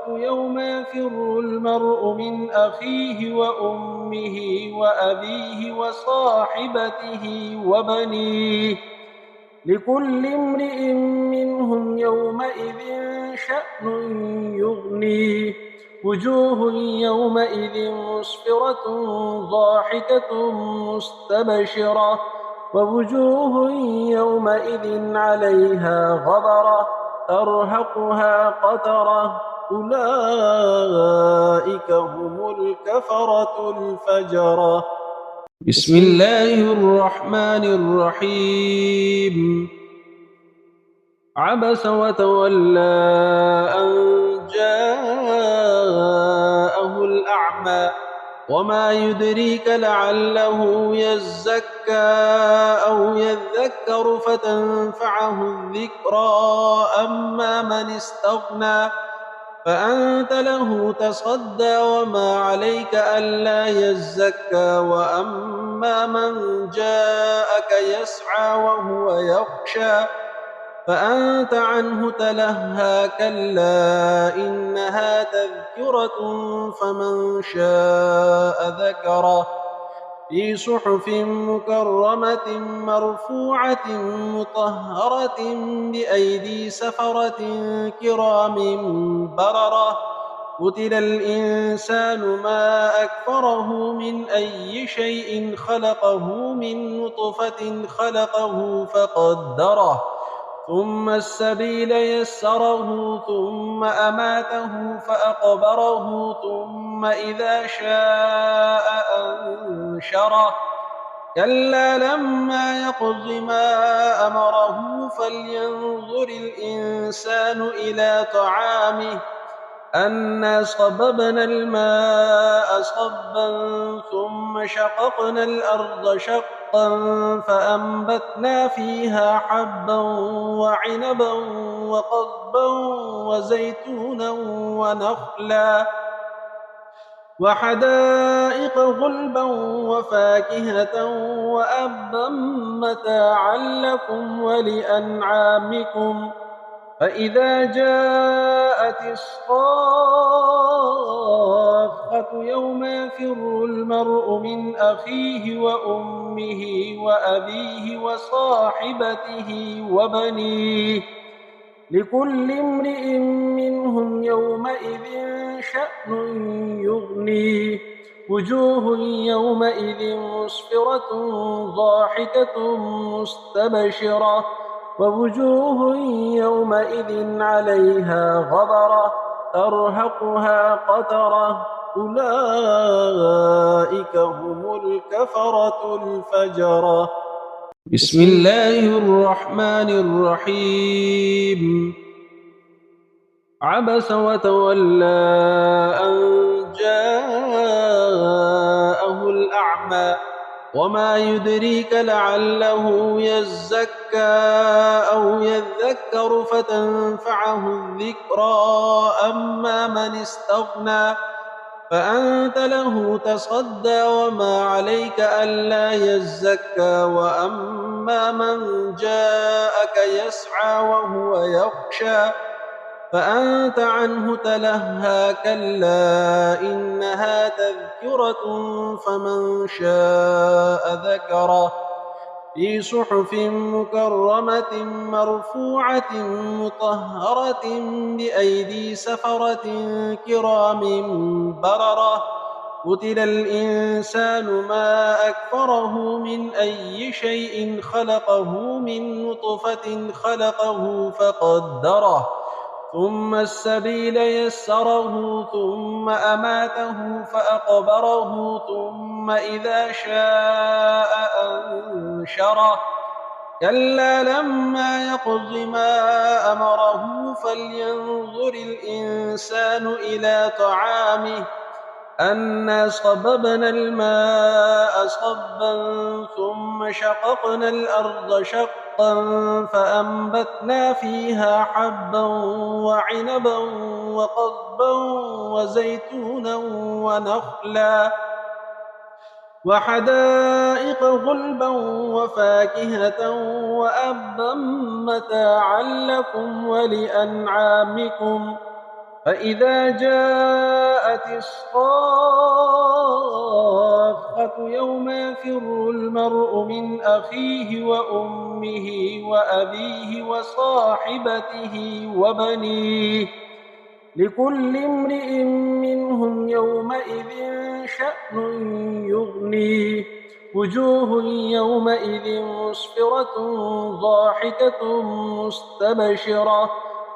يوم يفر المرء من أخيه وأمه وأبيه وصاحبته وبنيه لكل امرئ منهم يومئذ شأن يغنيه وجوه يومئذ مسفرة ضاحكة مستبشرة ووجوه يومئذ عليها غبرة ترهقها قترة أولئك هم الكفرة الفجرة. بسم الله الرحمن الرحيم. عبس وتولى أن جاءه الأعمى وما يدريك لعله يزكى أو يذكر فتنفعه الذكرى أما من استغنى فأنت له تصدى وما عليك ألا يزكى وأما من جاءك يسعى وهو يخشى فأنت عنه تلهى كلا إنها تذكرة فمن شاء ذكره في صحف مكرمة مرفوعة مطهرة بأيدي سفرة كرام بررة قتل الإنسان ما أكفره من أي شيء خلقه من نطفة خلقه فقدره ثم السبيل يسره ثم أماته فأقبره ثم إذا شاء أنشره كلا لما يقض ما أمره فلينظر الإنسان إلى طعامه أنا صببنا الماء صبا ثم شققنا الأرض شقا فأنبتنا فيها حبا وعنبا وقضبا وزيتونا ونخلا وحدائق غلبا وفاكهة وأبا متاعا لكم ولأنعامكم فإذا جاءت الصاخة يوم يفر المرء من أخيه وأمه وأبيه وصاحبته وبنيه لكل امرئ منهم يومئذ شأن يغنيه وجوه يومئذ مسفرة ضاحكة مستبشرة ووجوه يومئذ عليها غبرة ترهقها قترة أولئك هم الكفرة الفجرة. بسم الله الرحمن الرحيم. عبس وتولى أن جاءه الأعمى وما يدريك لعله يزكى أو يذكر فتنفعه الذكرى أما من استغنى فأنت له تصدى وما عليك ألا يزكى وأما من جاءك يسعى وهو يخشى فأنت عنه تلهى كلا إنها تذكرة فمن شاء ذكره في صحف مكرمة مرفوعة مطهرة بأيدي سفرة كرام بررة قتل الإنسان ما أكفره من أي شيء خلقه من نطفة خلقه فقدره ثم السبيل يسره ثم أماته فأقبره ثم إذا شاء أنشره كلا لما يقض ما أمره فلينظر الإنسان إلى طعامه أنا صببنا الماء صبا ثم شققنا الأرض شقا فأنبتنا فيها حبا وعنبا وقضبا وزيتونا ونخلا وحدائق غلبا وفاكهة وأبا متاعا لكم ولأنعامكم فإذا جاءت الصاخة يوم يفر المرء من أخيه وأمه وأبيه وصاحبته وبنيه لكل امرئ منهم يومئذ شأن يغنيه وجوه يومئذ مسفرة ضاحكة مستبشرة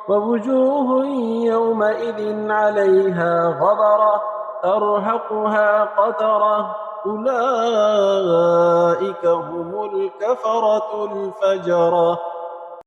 ووجوه يومئذ عليها غبرة ترهقها قترة أولئك هم الكفرة الفجرة.